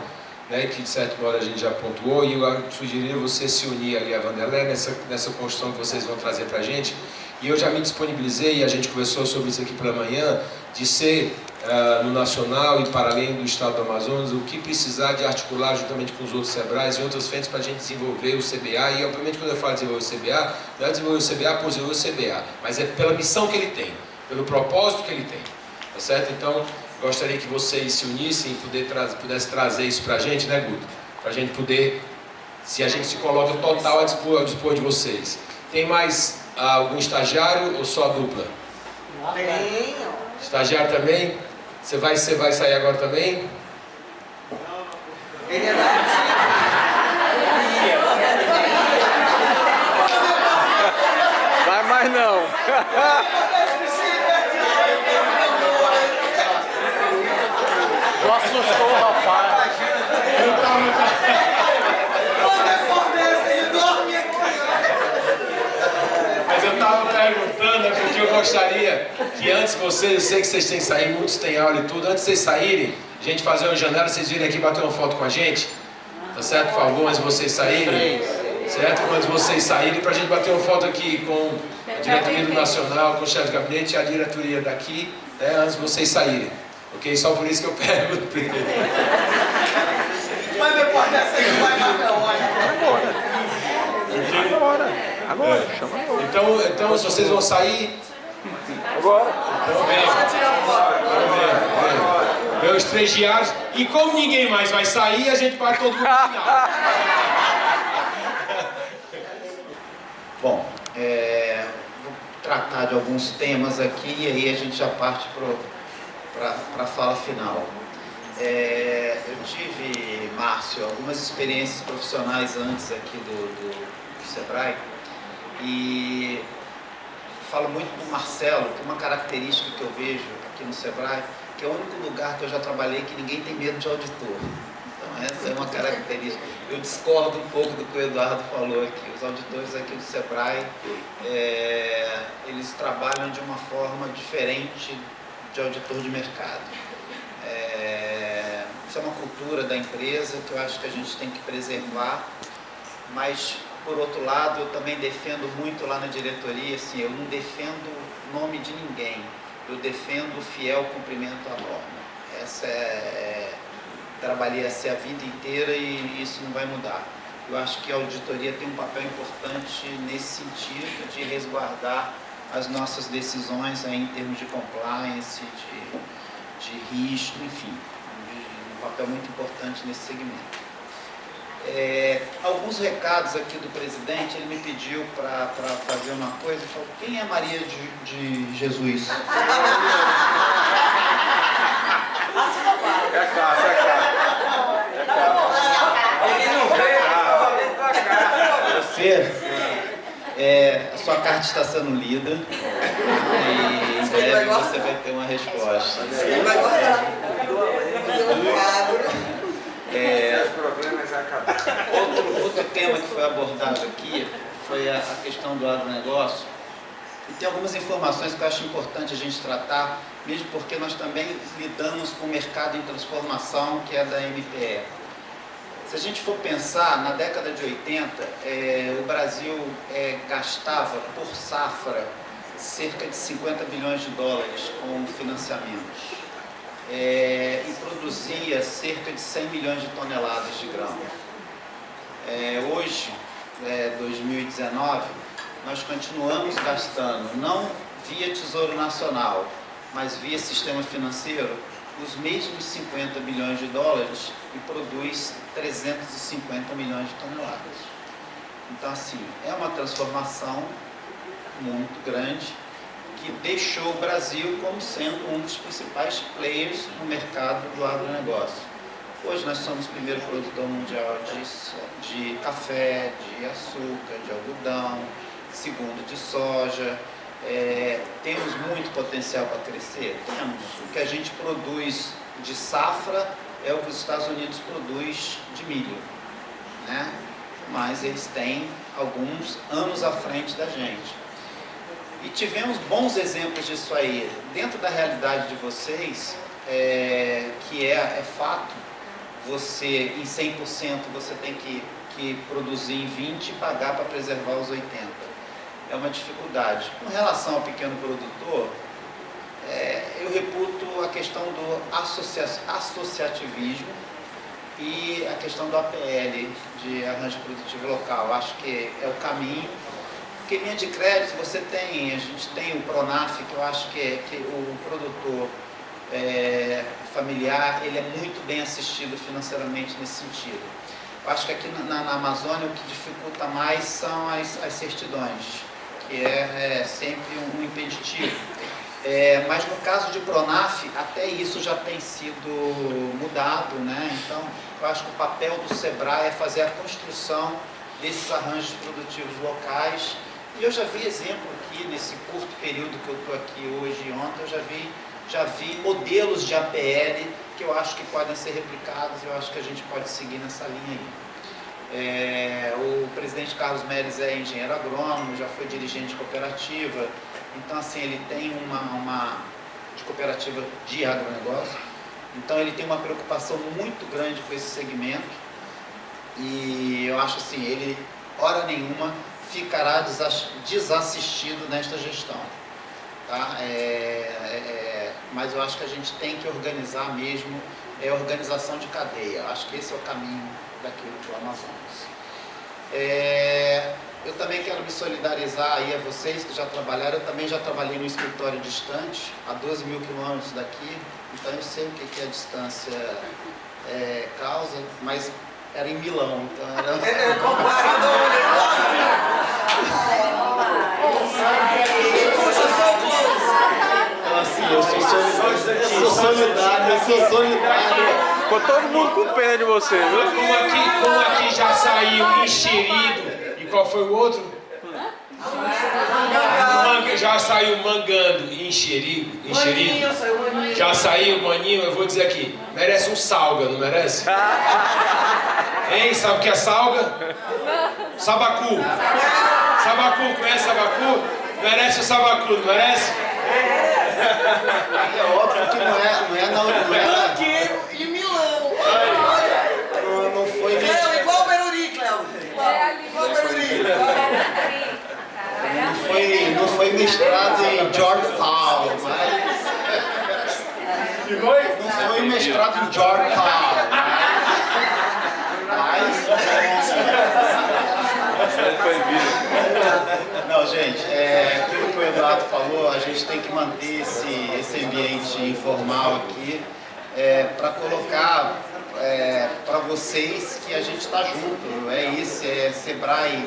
né, que de certo modo a gente já pontuou, e eu sugeriria você se unir ali a Vanderlei nessa construção que vocês vão trazer para a gente. E eu já me disponibilizei, e a gente conversou sobre isso aqui pela manhã, de ser no nacional e para além do estado do Amazonas, o que precisar de articular juntamente com os outros SEBRAES e outras frentes para a gente desenvolver o CBA. E obviamente quando eu falo desenvolver o CBA, não é desenvolver o CBA por desenvolver o CBA, mas é pela missão que ele tem, pelo propósito que ele tem, tá certo? Então, gostaria que vocês se unissem e pudessem trazer isso para a gente, né, Guto? Para a gente poder, se a gente se coloca total ao dispor de vocês. Tem mais algum estagiário ou só a dupla? Tem. Estagiário também? Você vai sair agora também? Ele é da Vai mais não. Tu assustou o rapaz. Mas eu estava perguntando, porque eu gostaria que antes vocês, eu sei que vocês têm que sair, muitos têm aula e tudo, antes de vocês saírem, a gente fazer uma janela, vocês virem aqui bater uma foto com a gente, tá certo? Por favor, antes de vocês saírem. certo? Quando vocês saírem, para a gente bater uma foto aqui com a diretoria do Nacional, com o chefe de gabinete e a diretoria daqui, né, antes de vocês saírem. Ok? Só por isso que eu pergunto primeiro. Mas depois dessa aí vai marcar Agora, chama agora. Então, se vocês vão sair... Agora. Então, vem os 3 diários. E como ninguém mais vai sair, a gente vai todo mundo no final. Bom, vou tratar de alguns temas aqui e aí a gente já parte para a fala final. Eu tive, Márcio, algumas experiências profissionais antes aqui do Sebrae e falo muito com o Marcelo, que uma característica que eu vejo aqui no Sebrae, que é o único lugar que eu já trabalhei que ninguém tem medo de auditor. Então essa é uma característica. Eu discordo um pouco do que o Eduardo falou aqui. Os auditores aqui do Sebrae, eles trabalham de uma forma diferente de auditor de mercado. Isso é uma cultura da empresa que eu acho que a gente tem que preservar, mas por outro lado eu também defendo muito lá na diretoria, assim, eu não defendo o nome de ninguém, eu defendo o fiel cumprimento à norma. Trabalhei assim a vida inteira e isso não vai mudar. Eu acho que a auditoria tem um papel importante nesse sentido de resguardar as nossas decisões aí, em termos de compliance, de risco, enfim, um papel muito importante nesse segmento. Alguns recados aqui do presidente, ele me pediu para fazer uma coisa, ele falou, quem é Maria de Jesus? É caro. Ele não veio, estava dentro da a sua carta está sendo lida e em breve você vai ter uma resposta. Outro tema que foi abordado aqui foi a questão do agronegócio. E tem algumas informações que eu acho importante a gente tratar, mesmo porque nós também lidamos com o mercado em transformação, que é da MPE. Se a gente for pensar, na década de 80, o Brasil gastava por safra cerca de 50 bilhões de dólares com financiamentos e produzia cerca de 100 milhões de toneladas de grão. Hoje, 2019, nós continuamos gastando, não via Tesouro Nacional, mas via sistema financeiro, os mesmos 50 bilhões de dólares e produz 350 milhões de toneladas. Então, assim, é uma transformação muito grande que deixou o Brasil como sendo um dos principais players no mercado do agronegócio. Hoje nós somos o primeiro produtor mundial de café, de açúcar, de algodão, segundo de soja. Temos muito potencial para crescer? Temos. O que a gente produz de safra é o que os Estados Unidos produz de milho, né? Mas eles têm alguns anos à frente da gente. E tivemos bons exemplos disso aí. Dentro da realidade de vocês, que é fato, você em 100% você tem que produzir em 20% e pagar para preservar os 80%. É uma dificuldade. Com relação ao pequeno produtor, eu reputo a questão do associativismo e a questão do APL, de arranjo produtivo local. Acho que é o caminho. Porque linha de crédito a gente tem o Pronaf, que eu acho que o produtor familiar, ele é muito bem assistido financeiramente nesse sentido. Eu acho que aqui na Amazônia o que dificulta mais são as certidões, que é sempre um impeditivo. Mas no caso de Pronaf, até isso já tem sido mudado, né? Então, eu acho que o papel do Sebrae é fazer a construção desses arranjos produtivos locais. E eu já vi exemplo aqui, nesse curto período que eu estou aqui hoje e ontem, eu já vi modelos de APL que eu acho que podem ser replicados, eu acho que a gente pode seguir nessa linha aí. O presidente Carlos Melles é engenheiro agrônomo, já foi dirigente de cooperativa, então assim, ele tem uma de cooperativa de agronegócio, então ele tem uma preocupação muito grande com esse segmento e eu acho assim, ele hora nenhuma, ficará desassistido nesta gestão. Tá? Mas eu acho que a gente tem que organizar mesmo, organização de cadeia. Eu acho que esse é o caminho daquilo do Amazonas. Eu também quero me solidarizar aí a vocês que já trabalharam. Eu também já trabalhei no escritório distante, a 12 mil quilômetros daqui, então eu sei o que a distância causa, mas era em Milão, então era... Então assim, eu sou solidário. Ficou todo mundo com pena de você, viu? Como aqui já saiu enxerido, e qual foi o outro? Já saiu mangando e enxerido. Já saiu maninho, eu vou dizer aqui, merece um salga, não merece? Hein, sabe o que é salga? Sabacu. Sabacu, conhece sabacu? Merece o sabacu, não merece? É óbvio que não é em Milão. Não foi Cléo, igual o Beruri, Cléo. Igual o Beruri. Não foi mestrado em Georgetown, mas... Não foi mestrado em Georgetown, Não, gente, aquilo que o Eduardo falou, a gente tem que manter esse ambiente informal aqui para colocar para vocês que a gente está junto. É isso, Sebrae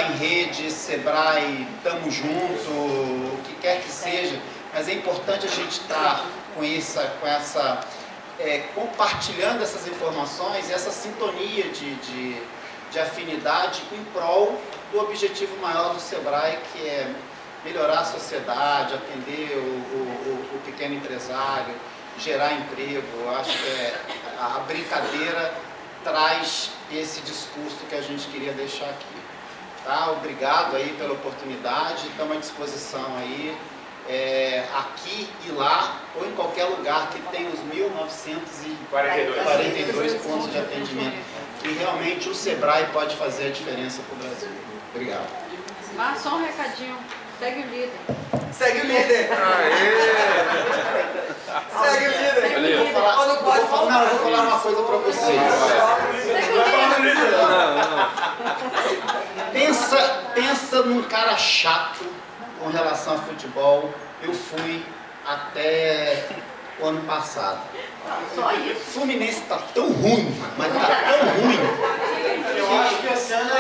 em rede, Sebrae tamo junto, o que quer que seja, mas é importante a gente estar compartilhando essas informações e essa sintonia de afinidade em prol do objetivo maior do Sebrae, que é melhorar a sociedade, atender o pequeno empresário, gerar emprego. Eu acho que a brincadeira traz esse discurso que a gente queria deixar aqui. Tá? Obrigado aí pela oportunidade, estamos à disposição aí, aqui e lá, ou em qualquer lugar que tem os 1.942 pontos de atendimento. E realmente o Sebrae pode fazer a diferença para o Brasil. Obrigado. Só um recadinho. Segue o líder. Segue o líder. Segue o líder. Eu vou falar uma coisa para vocês. Pensa num cara chato com relação a futebol. Eu fui até o ano passado. O Fluminense tá tão ruim, mas tá tão ruim. Eu acho que esse ano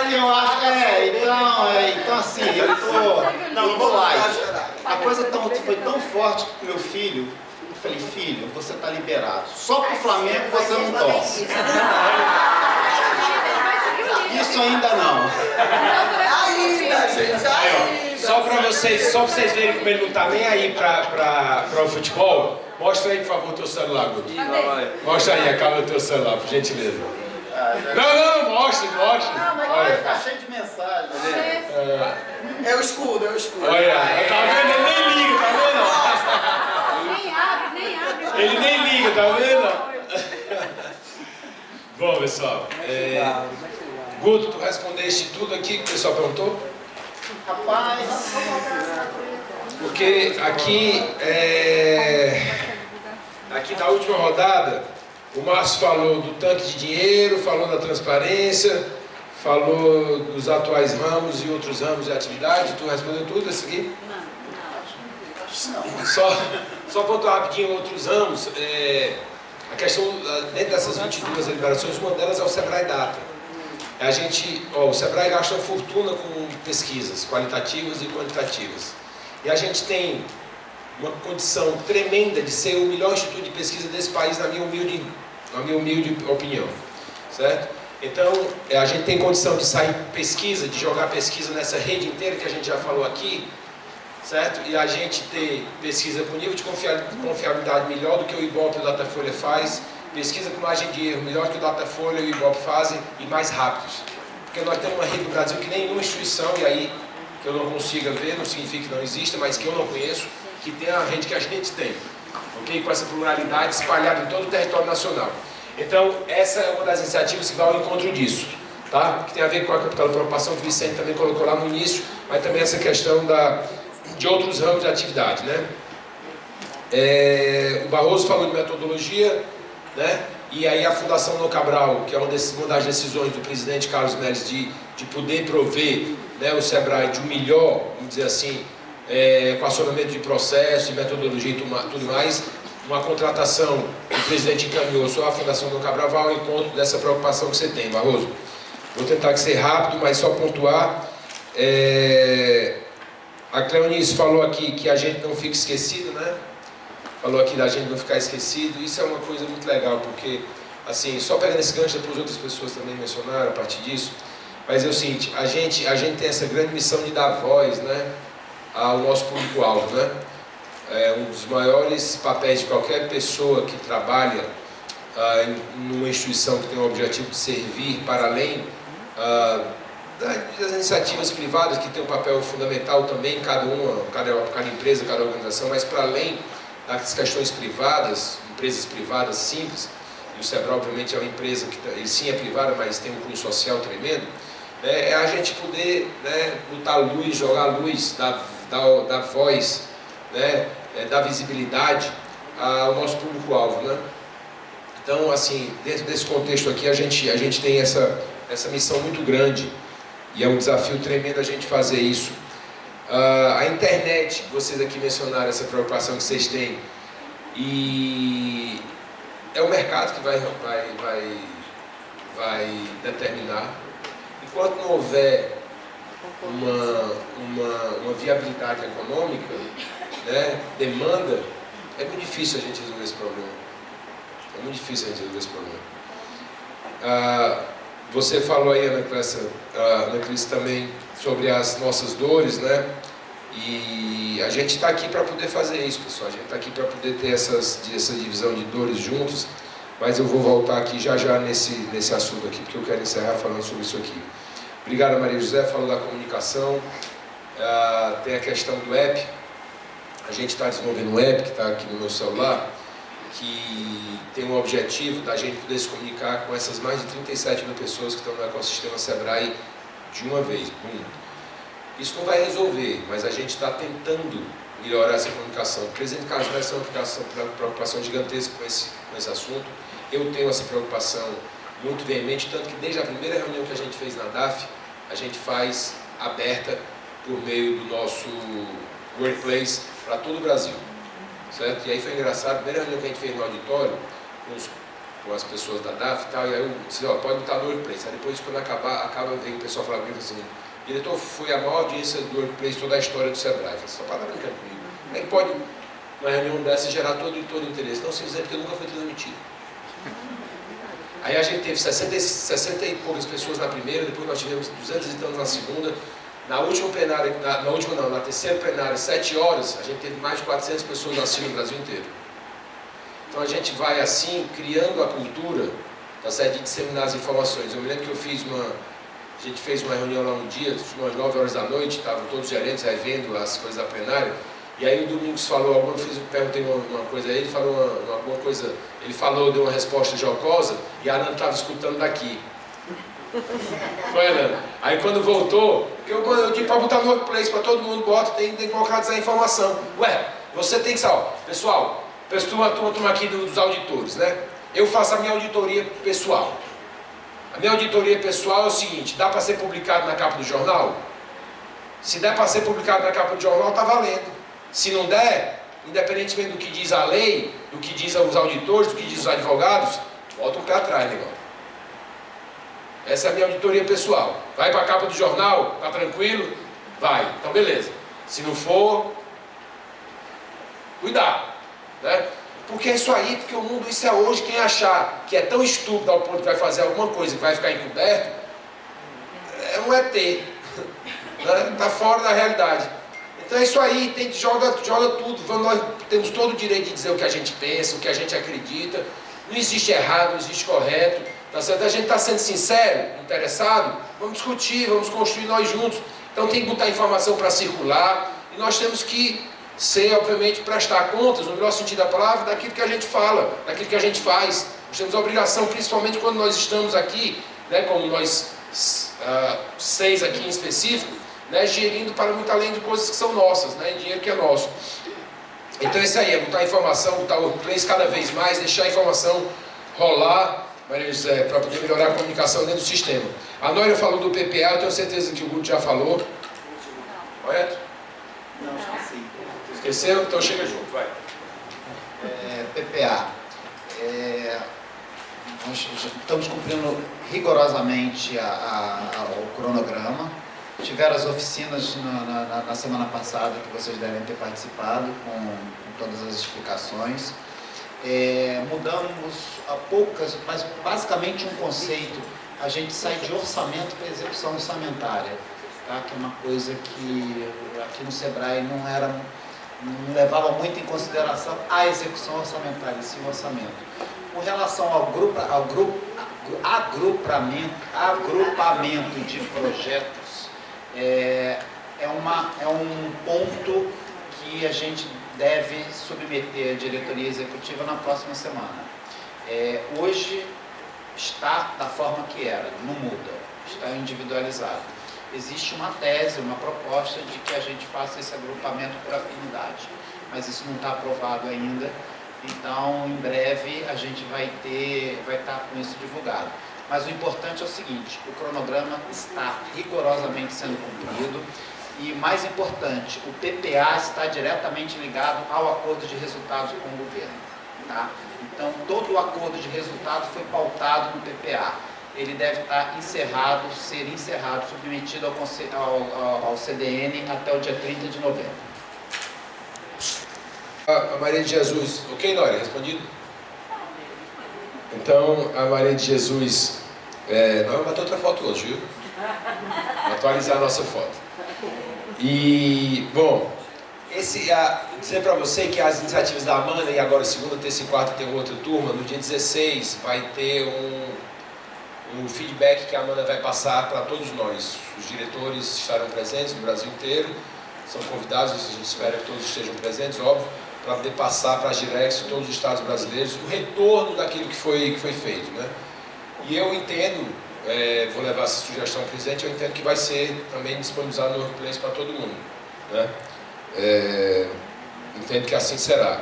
então assim, eu tô lá. A coisa foi tão forte que meu filho, eu falei, filho, você tá liberado. Só pro Flamengo você não torce. Isso ainda não. Ainda, gente, ainda. Só pra vocês verem como ele não tá nem aí para o futebol, mostra aí, por favor, o teu celular, Guto. Mostra aí a câmera do teu celular, por gentileza. Não, mostra. Não, mas vai ficar cheio de mensagem. É o escudo. Olha, tá vendo? Ele nem liga, tá vendo? Nem abre. Ele nem liga, tá vendo? Bom, pessoal, Guto, tu respondeste tudo aqui que o pessoal perguntou? Rapaz, porque aqui na última rodada, o Márcio falou do tanque de dinheiro, falou da transparência, falou dos atuais ramos e outros ramos de atividade. Tu respondeu tudo isso aqui? Não. Só pontuar rapidinho outros ramos. A questão, dentro dessas 22 deliberações, uma delas é o Sebrae Data. O Sebrae gasta uma fortuna com pesquisas qualitativas e quantitativas. E a gente tem uma condição tremenda de ser o melhor instituto de pesquisa desse país, na minha humilde opinião. Certo? Então, a gente tem condição de sair pesquisa, de jogar pesquisa nessa rede inteira que a gente já falou aqui, certo? E a gente ter pesquisa com nível de confiabilidade melhor do que o Ibope e o Datafolha faz, pesquisa com margem de erro melhor que o Datafolha e o Ibope fazem e mais rápidos. Porque nós temos uma rede no Brasil que nenhuma instituição, e aí que eu não consiga ver, não significa que não exista, mas que eu não conheço, que tem a rede que a gente tem, ok? Com essa pluralidade espalhada em todo o território nacional. Então, essa é uma das iniciativas que vai ao encontro disso. tá? Que tem a ver com aquela preocupação que o Vicente também colocou lá no início, mas também essa questão de outros ramos de atividade, né? O Barroso falou de metodologia, né? E aí a Fundação No Cabral, que é uma das decisões do presidente Carlos Melles de poder prover, né, o SEBRAE de um melhor, vamos dizer assim, equacionamento de processo, de metodologia e tudo mais, uma contratação que o presidente encaminhou só a Fundação No Cabral vai ao encontro dessa preocupação que você tem, Barroso. Vou tentar ser rápido, mas só pontuar. A Cleonice falou aqui que a gente não fica esquecido, né? Falou aqui da gente não ficar esquecido. Isso é uma coisa muito legal, porque, assim, só pegando esse gancho, depois outras pessoas também mencionaram a partir disso, mas é o seguinte, a gente tem essa grande missão de dar voz, né, ao nosso público-alvo, né? Um dos maiores papéis de qualquer pessoa que trabalha numa instituição que tem o objetivo de servir para além das iniciativas privadas, que tem um papel fundamental também, cada empresa, cada organização, mas para além das questões privadas, empresas privadas simples, e o SEBRAE obviamente é uma empresa que ele sim é privada, mas tem um cunho social tremendo, é a gente poder, né, botar luz, jogar luz, dar voz, né, dar visibilidade ao nosso público-alvo, né? Então, assim, dentro desse contexto aqui, a gente tem essa missão muito grande, e é um desafio tremendo a gente fazer isso. A internet, vocês aqui mencionaram essa preocupação que vocês têm, e é o mercado que vai determinar. Enquanto não houver uma viabilidade econômica, né, demanda, é muito difícil a gente resolver esse problema. É muito difícil a gente resolver esse problema. Você falou aí, Ana Cris, também sobre as nossas dores, né? E a gente está aqui para poder fazer isso, pessoal. A gente está aqui para poder ter essa divisão de dores juntos. Mas eu vou voltar aqui já nesse assunto aqui, porque eu quero encerrar falando sobre isso aqui. Obrigado, Maria José. Falou da comunicação. Tem a questão do app. A gente está desenvolvendo um app que está aqui no meu celular, que tem o objetivo da gente poder se comunicar com essas mais de 37 mil pessoas que estão no ecossistema SEBRAE de uma vez. Isso não vai resolver, mas a gente está tentando melhorar essa comunicação. O presidente Carlos Melles tem uma preocupação gigantesca com esse assunto. Eu tenho essa preocupação muito veemente, tanto que desde a primeira reunião que a gente fez na DAF, a gente faz aberta por meio do nosso workplace para todo o Brasil. Certo? E aí foi engraçado, a primeira reunião que a gente fez no auditório, com as pessoas da DAF e tal, e aí eu disse, pode botar no workplace. Aí depois, quando acaba vem o pessoal falar comigo assim, diretor, foi a maior audiência do workplace toda a história do SEBRAE. Eu falei, só para brincando comigo. Como é que pode, uma reunião dessa, gerar todo o interesse? Não, simplesmente porque nunca foi transmitido. Aí a gente teve 60 e poucas pessoas na primeira, depois nós tivemos 200 e tantos na segunda. Na última plenária, na terceira plenária, 7 horas, a gente teve mais de 400 pessoas assistindo no Brasil inteiro. Então a gente vai assim, criando a cultura, tá certo, de disseminar as informações. Eu me lembro que a gente fez uma reunião lá um dia, umas 9 horas da noite, estavam todos os gerentes revendo as coisas da plenária, e aí o Domingos falou, perguntei uma coisa a ele, falou alguma coisa, ele falou, deu uma resposta jocosa, e a Ana estava escutando daqui. Foi, Ana? Aí quando voltou, eu disse para botar no workplace, para todo mundo bota, tem que colocar essa informação. Ué, você tem que saber, pessoal, turma aqui dos auditores, né? Eu faço a minha auditoria pessoal. A minha auditoria pessoal é o seguinte, dá para ser publicado na capa do jornal? Se der para ser publicado na capa do jornal, está valendo. Se não der, independentemente do que diz a lei, do que diz os auditores, do que diz os advogados, volta um pé atrás, negócio. Essa é a minha auditoria pessoal. Vai para a capa do jornal, tá tranquilo? Vai. Então beleza. Se não for, cuidado, né? Porque é isso aí, porque o mundo, isso é hoje, quem achar que é tão estúpido ao ponto que vai fazer alguma coisa que vai ficar encoberto, é um ET, né? Tá fora da realidade. Então é isso aí, joga tudo, nós temos todo o direito de dizer o que a gente pensa, o que a gente acredita, não existe errado, não existe correto, tá certo? A gente está sendo sincero, interessado, vamos discutir, vamos construir nós juntos. Então tem que botar informação para circular, e nós temos que ser, obviamente, prestar contas, no melhor sentido da palavra, daquilo que a gente fala, daquilo que a gente faz. Nós temos a obrigação, principalmente quando nós estamos aqui, né, como nós 6 aqui em específico, né, gerindo para muito além de coisas que são nossas, né, dinheiro que é nosso. Então isso aí, é botar a informação, botar o workplace cada vez mais, deixar a informação rolar, para poder melhorar a comunicação dentro do sistema. A Nória falou do PPA, eu tenho certeza que o Guto já falou. Correto? Não, esqueci. Esqueceu? Então chega junto, vai. PPA. Nós estamos cumprindo rigorosamente o cronograma. Tiveram as oficinas na semana passada, que vocês devem ter participado, com todas as explicações. Mudamos a poucas, mas basicamente um conceito. A gente sai de orçamento para execução orçamentária, tá? Que é uma coisa que aqui no Sebrae não levava muito em consideração a execução orçamentária, sim o orçamento. Com relação ao agrupamento de projetos, é um ponto que a gente deve submeter à diretoria executiva na próxima semana. Hoje está da forma que era, não muda, está individualizado. Existe uma tese, uma proposta de que a gente faça esse agrupamento por afinidade, mas isso não está aprovado ainda, então em breve a gente vai estar com isso divulgado. Mas o importante é o seguinte, o cronograma está rigorosamente sendo cumprido e, mais importante, o PPA está diretamente ligado ao acordo de resultados com o governo. Tá? Então, todo o acordo de resultados foi pautado no PPA. Ele deve estar ser encerrado, submetido ao CDN até o dia 30 de novembro. A Maria de Jesus, ok, Nória? Respondido? Então, a Maria de Jesus, nós vamos bater outra foto hoje, viu? Atualizar a nossa foto. E, bom, dizer para você que as iniciativas da Amanda, e agora segunda, terça e quarta tem outra turma, no dia 16 vai ter um feedback que a Amanda vai passar para todos nós. Os diretores estarão presentes no Brasil inteiro, são convidados, a gente espera que todos estejam presentes, óbvio, para poder passar para as directs de todos os estados brasileiros o retorno daquilo que foi feito, né? E eu entendo, vou levar essa sugestão ao presidente, eu entendo que vai ser também disponibilizado no Workplace para todo mundo, né? Entendo que assim será,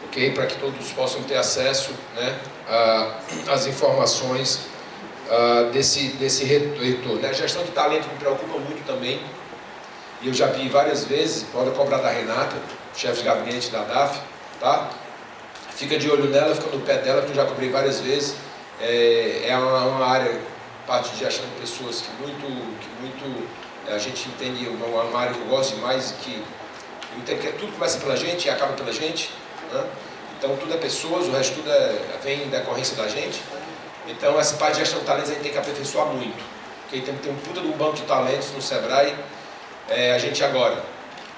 ok? Para que todos possam ter acesso, né, às informações desse retorno. A gestão de talento me preocupa muito também, e eu já vi várias vezes, pode cobrar da Renata, chefe de gabinete da DAF, tá? Fica de olho nela, fica no pé dela, porque eu já cobrei várias vezes. É uma área, parte de gestão de pessoas que muito a gente entende, uma área que eu gosto demais, que eu entendo que tudo começa pela gente e acaba pela gente, né? Então tudo é pessoas, o resto tudo vem em decorrência da gente. Então essa parte de gestão de talentos a gente tem que aperfeiçoar muito, porque tem que ter um puta de um banco de talentos no Sebrae. A gente agora,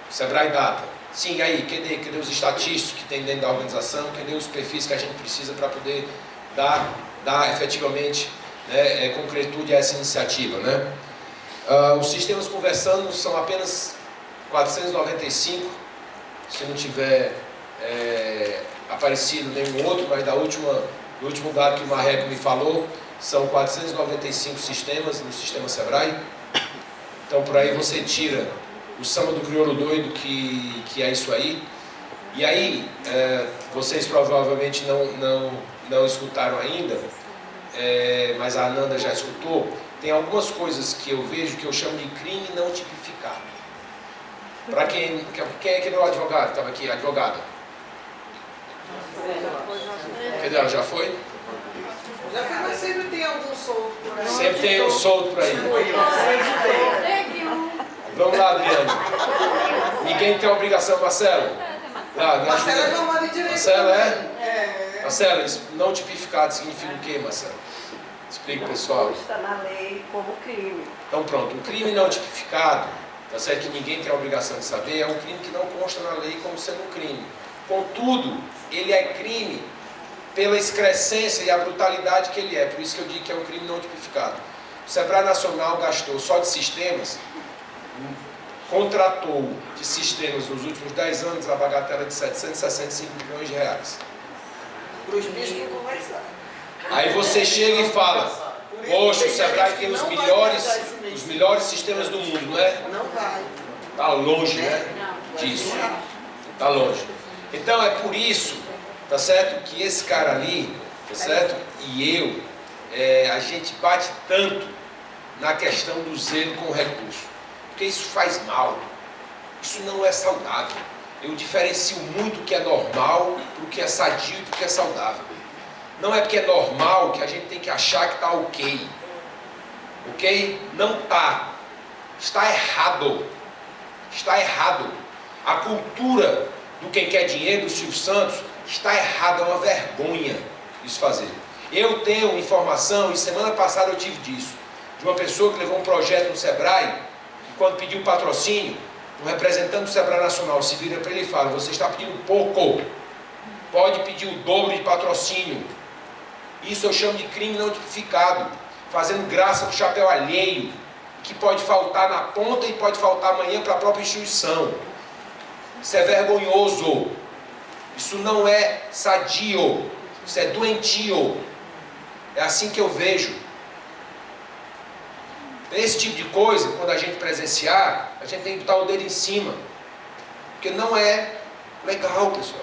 Sebrae Data, sim, aí, cadê os estatísticos que tem dentro da organização, cadê os perfis que a gente precisa para poder dar efetivamente, né, concretude a essa iniciativa, né? Os sistemas conversando são apenas 495, se não tiver aparecido nenhum outro, mas do último dado que o Marreco me falou, são 495 sistemas no sistema Sebrae. Então por aí você tira o samba do crioulo doido, que é isso aí. E aí, vocês provavelmente não escutaram ainda, mas a Ananda já escutou, tem algumas coisas que eu vejo que eu chamo de crime não tipificado. Para quem é que é o advogado que estava aqui, advogada? Cadê ela? Já foi? Já foi, mas sempre tem algum solto por aí. Sempre tem um solto por aí. Vamos lá, Adriano. Ninguém tem obrigação, Marcelo? Marcelo é formado em direito. Marcelo Marcelo, não tipificado significa o quê, Marcelo? Explica, pessoal. Está na lei como crime. Então pronto, um crime não tipificado, tá certo, que ninguém tem a obrigação de saber, é um crime que não consta na lei como sendo um crime. Contudo, ele é crime pela excrescência e a brutalidade que ele é, por isso que eu digo que é um crime não tipificado. O Sebrae Nacional gastou só de sistemas, contratou de sistemas nos últimos 10 anos a bagatela de 765 milhões de reais. Para os bichos não conversar. Aí você chega e fala, Poxa, o Sebrae tem os melhores sistemas do mundo, não é? Não vai. Está longe, né? Disso. Está longe. Então é por isso, tá certo, que esse cara ali, tá certo, e eu, a gente bate tanto na questão do zelo com o recurso. Porque isso faz mal. Isso não é saudável. Eu diferencio muito o que é normal do que é sadio e do que é saudável. Não é porque é normal que a gente tem que achar que está ok. Ok? Não está. Está errado. Está errado. A cultura do quem quer dinheiro, do Silvio Santos, está errada. É uma vergonha isso fazer. Eu tenho informação, e semana passada eu tive disso, de uma pessoa que levou um projeto no Sebrae, e quando pediu patrocínio, um representante do Sebrae Nacional se vira para ele e fala: você está pedindo pouco, pode pedir o dobro de patrocínio. Isso eu chamo de crime não tipificado, fazendo graça do chapéu alheio, que pode faltar na ponta e pode faltar amanhã para a própria instituição. Isso é vergonhoso, isso não é sadio, isso é doentio. É assim que eu vejo. Esse tipo de coisa, quando a gente presenciar, a gente tem que botar o dedo em cima, porque não é legal, pessoal.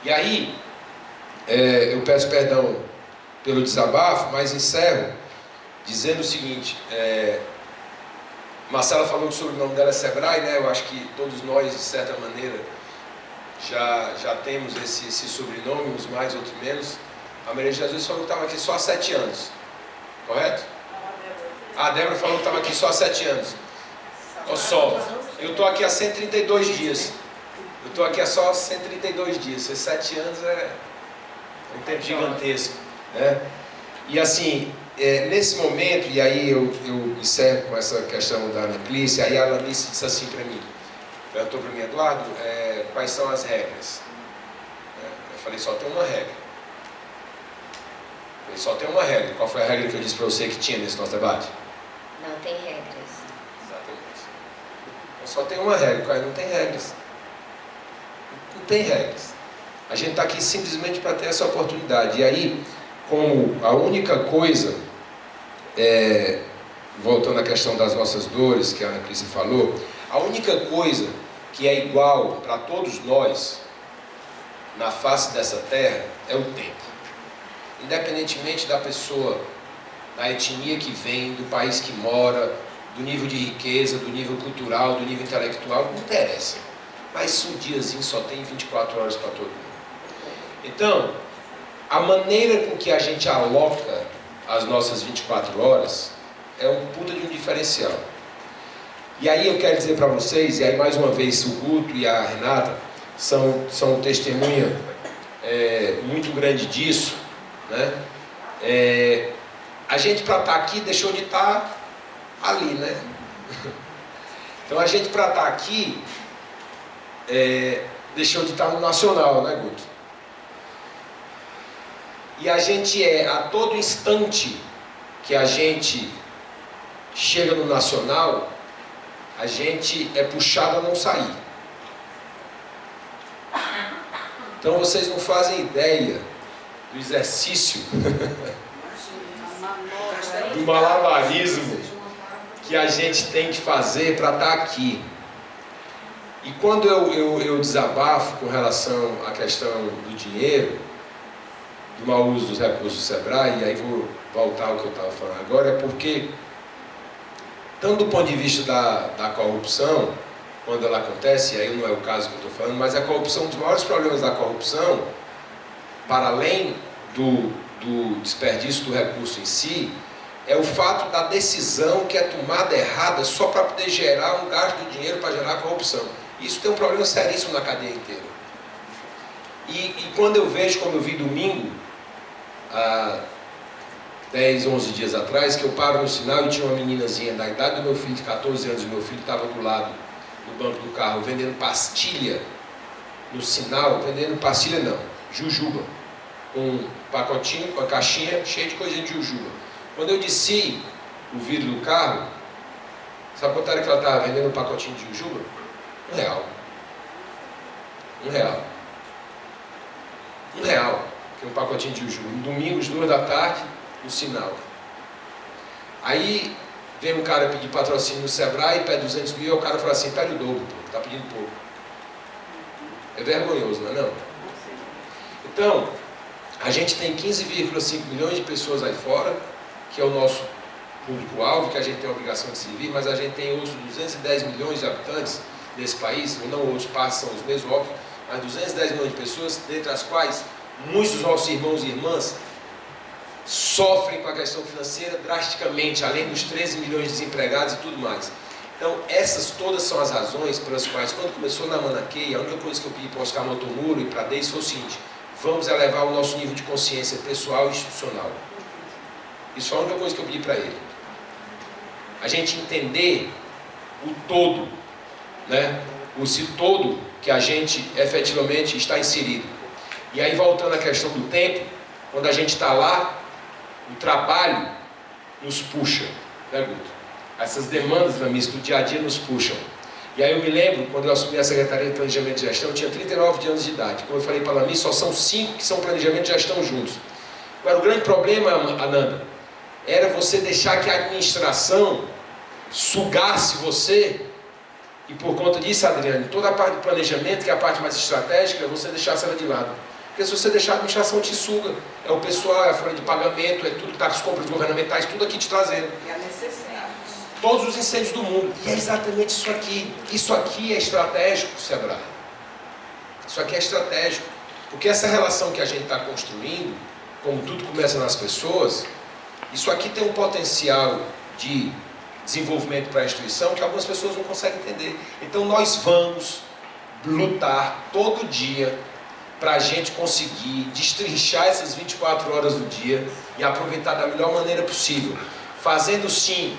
E aí, eu peço perdão pelo desabafo, mas encerro dizendo o seguinte: Marcela falou que o sobrenome dela é Sebrae, né? Eu acho que todos nós, de certa maneira, já temos esse sobrenome, uns mais, outros menos. A Maria de Jesus falou que estava aqui só há 7 anos, correto? A Débora falou que estava aqui só há 7 anos. Olha só, eu estou aqui há 132 dias. Eu estou aqui há só 132 dias. Esses 7 anos é um tempo gigantesco, né? E assim, nesse momento, e aí eu encerro com essa questão da Ana Clícia, aí a Lanice disse assim para mim, perguntou para mim: Eduardo, quais são as regras? Eu falei: só tem uma regra. Eu falei: só tem uma regra. Qual foi a regra que eu disse para você que tinha nesse nosso debate? Não tem regras. Exatamente. Então, só tem uma regra. Não tem regras. Não tem regras. A gente está aqui simplesmente para ter essa oportunidade. E aí, como a única coisa, voltando à questão das nossas dores, que a Ana Clícia falou, a única coisa que é igual para todos nós, na face dessa terra, é o tempo. Independentemente da pessoa, da etnia que vem, do país que mora, do nível de riqueza, do nível cultural, do nível intelectual, não interessa. Mas um diazinho só tem 24 horas para todo mundo. Então, a maneira com que a gente aloca as nossas 24 horas é um puta de um diferencial. E aí eu quero dizer para vocês, e aí mais uma vez o Guto e a Renata são testemunha muito grande disso, né? A gente, para estar aqui, deixou de estar ali, né? Então a gente, para estar aqui, deixou de estar no nacional, né, Guto? E a gente a todo instante que a gente chega no nacional, a gente é puxado a não sair. Então vocês não fazem ideia do exercício do malabarismo que a gente tem que fazer para estar aqui. E quando eu desabafo com relação à questão do dinheiro, do mau uso dos recursos do Sebrae, e aí vou voltar ao que eu estava falando agora, é porque, tanto do ponto de vista da corrupção, quando ela acontece, e aí não é o caso que eu estou falando, mas a corrupção, um dos maiores problemas da corrupção, para além do desperdício do recurso em si, é o fato da decisão que é tomada errada só para poder gerar um gasto de dinheiro para gerar corrupção. Isso tem um problema seríssimo na cadeia inteira. E quando eu vejo, como eu vi domingo, há 10, 11 dias atrás, que eu paro no sinal e tinha uma meninazinha da idade do meu filho, de 14 anos, e meu filho estava do lado do banco do carro, vendendo pastilha no sinal, vendendo pastilha não, jujuba, um pacotinho, uma caixinha cheia de coisinha de jujuba. Quando eu desci o vidro do carro, sabe quanto era que ela estava vendendo um pacotinho de jujuba? R$1. R$1. Que é um pacotinho de jujuba. No domingo, às 2 da tarde, no sinal. Aí vem um cara pedir patrocínio no Sebrae, pede 200 mil, e o cara fala assim, pede o dobro, pô, tá pedindo pouco. É vergonhoso, não é não? Então, a gente tem 15,5 milhões de pessoas aí fora, que é o nosso público-alvo, que a gente tem a obrigação de servir, mas a gente tem outros 210 milhões de habitantes nesse país, ou não outros partes são os mesmos, óbvio, mas 210 milhões de pessoas, dentre as quais muitos dos nossos irmãos e irmãs sofrem com a questão financeira drasticamente, além dos 13 milhões de desempregados e tudo mais. Então, essas todas são as razões pelas quais, quando começou na Manaquei, a única coisa que eu pedi para o Oscar Motomuro e para a Deise foi o seguinte: vamos elevar o nosso nível de consciência pessoal e institucional. Isso foi a única coisa que eu pedi para ele. A gente entender o todo, né? O se todo que a gente efetivamente está inserido. E aí, voltando à questão do tempo, quando a gente está lá, o trabalho nos puxa, né, Guto? Essas demandas da missa do dia a dia nos puxam. E aí eu me lembro, quando eu assumi a Secretaria de Planejamento e Gestão, eu tinha 39 anos de idade. Como eu falei para a Lami, só são 5 que são Planejamento e Gestão juntos. Agora, o grande problema, Ananda, era você deixar que a administração sugasse você, e por conta disso, Adriane, toda a parte do planejamento, que é a parte mais estratégica, você deixasse ela de lado. Porque se você deixar, a administração te suga. É o pessoal, é a folha de pagamento, é tudo que está com as compras governamentais, tudo aqui te trazendo. E a necessidade. Todos os incêndios do mundo. E é exatamente isso aqui. Isso aqui é estratégico, Sebrae. Isso aqui é estratégico. Porque essa relação que a gente está construindo, como tudo começa nas pessoas, isso aqui tem um potencial de desenvolvimento para a instituição que algumas pessoas não conseguem entender. Então nós vamos lutar todo dia para a gente conseguir destrinchar essas 24 horas do dia e aproveitar da melhor maneira possível. Fazendo sim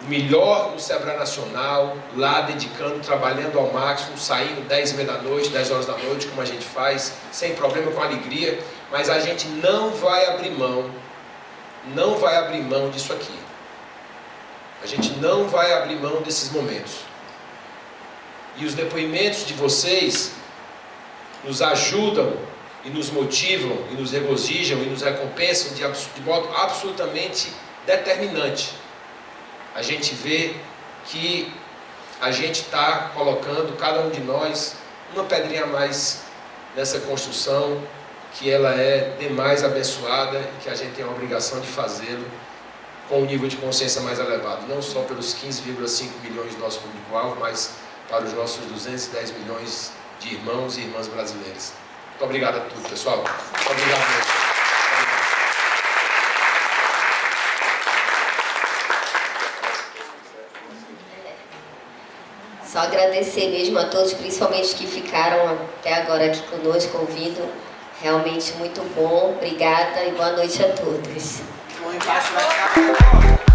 o melhor no Sebrae Nacional, lá dedicando, trabalhando ao máximo, saindo 10h30 da noite, 10 horas da noite, como a gente faz, sem problema, com alegria, mas a gente não vai abrir mão disso aqui. A gente não vai abrir mão desses momentos. E os depoimentos de vocês nos ajudam e nos motivam e nos regozijam e nos recompensam de modo absolutamente determinante. A gente vê que a gente está colocando, cada um de nós, uma pedrinha a mais nessa construção, que ela é demais abençoada e que a gente tem a obrigação de fazê-lo com um nível de consciência mais elevado, não só pelos 15,5 milhões do nosso público-alvo, mas para os nossos 210 milhões de irmãos e irmãs brasileiros. Muito obrigado a todos, pessoal. Muito obrigado mesmo. Só agradecer mesmo a todos, principalmente os que ficaram até agora aqui conosco, ouvindo. Realmente muito bom. Obrigada e boa noite a todos. Vou embaixo da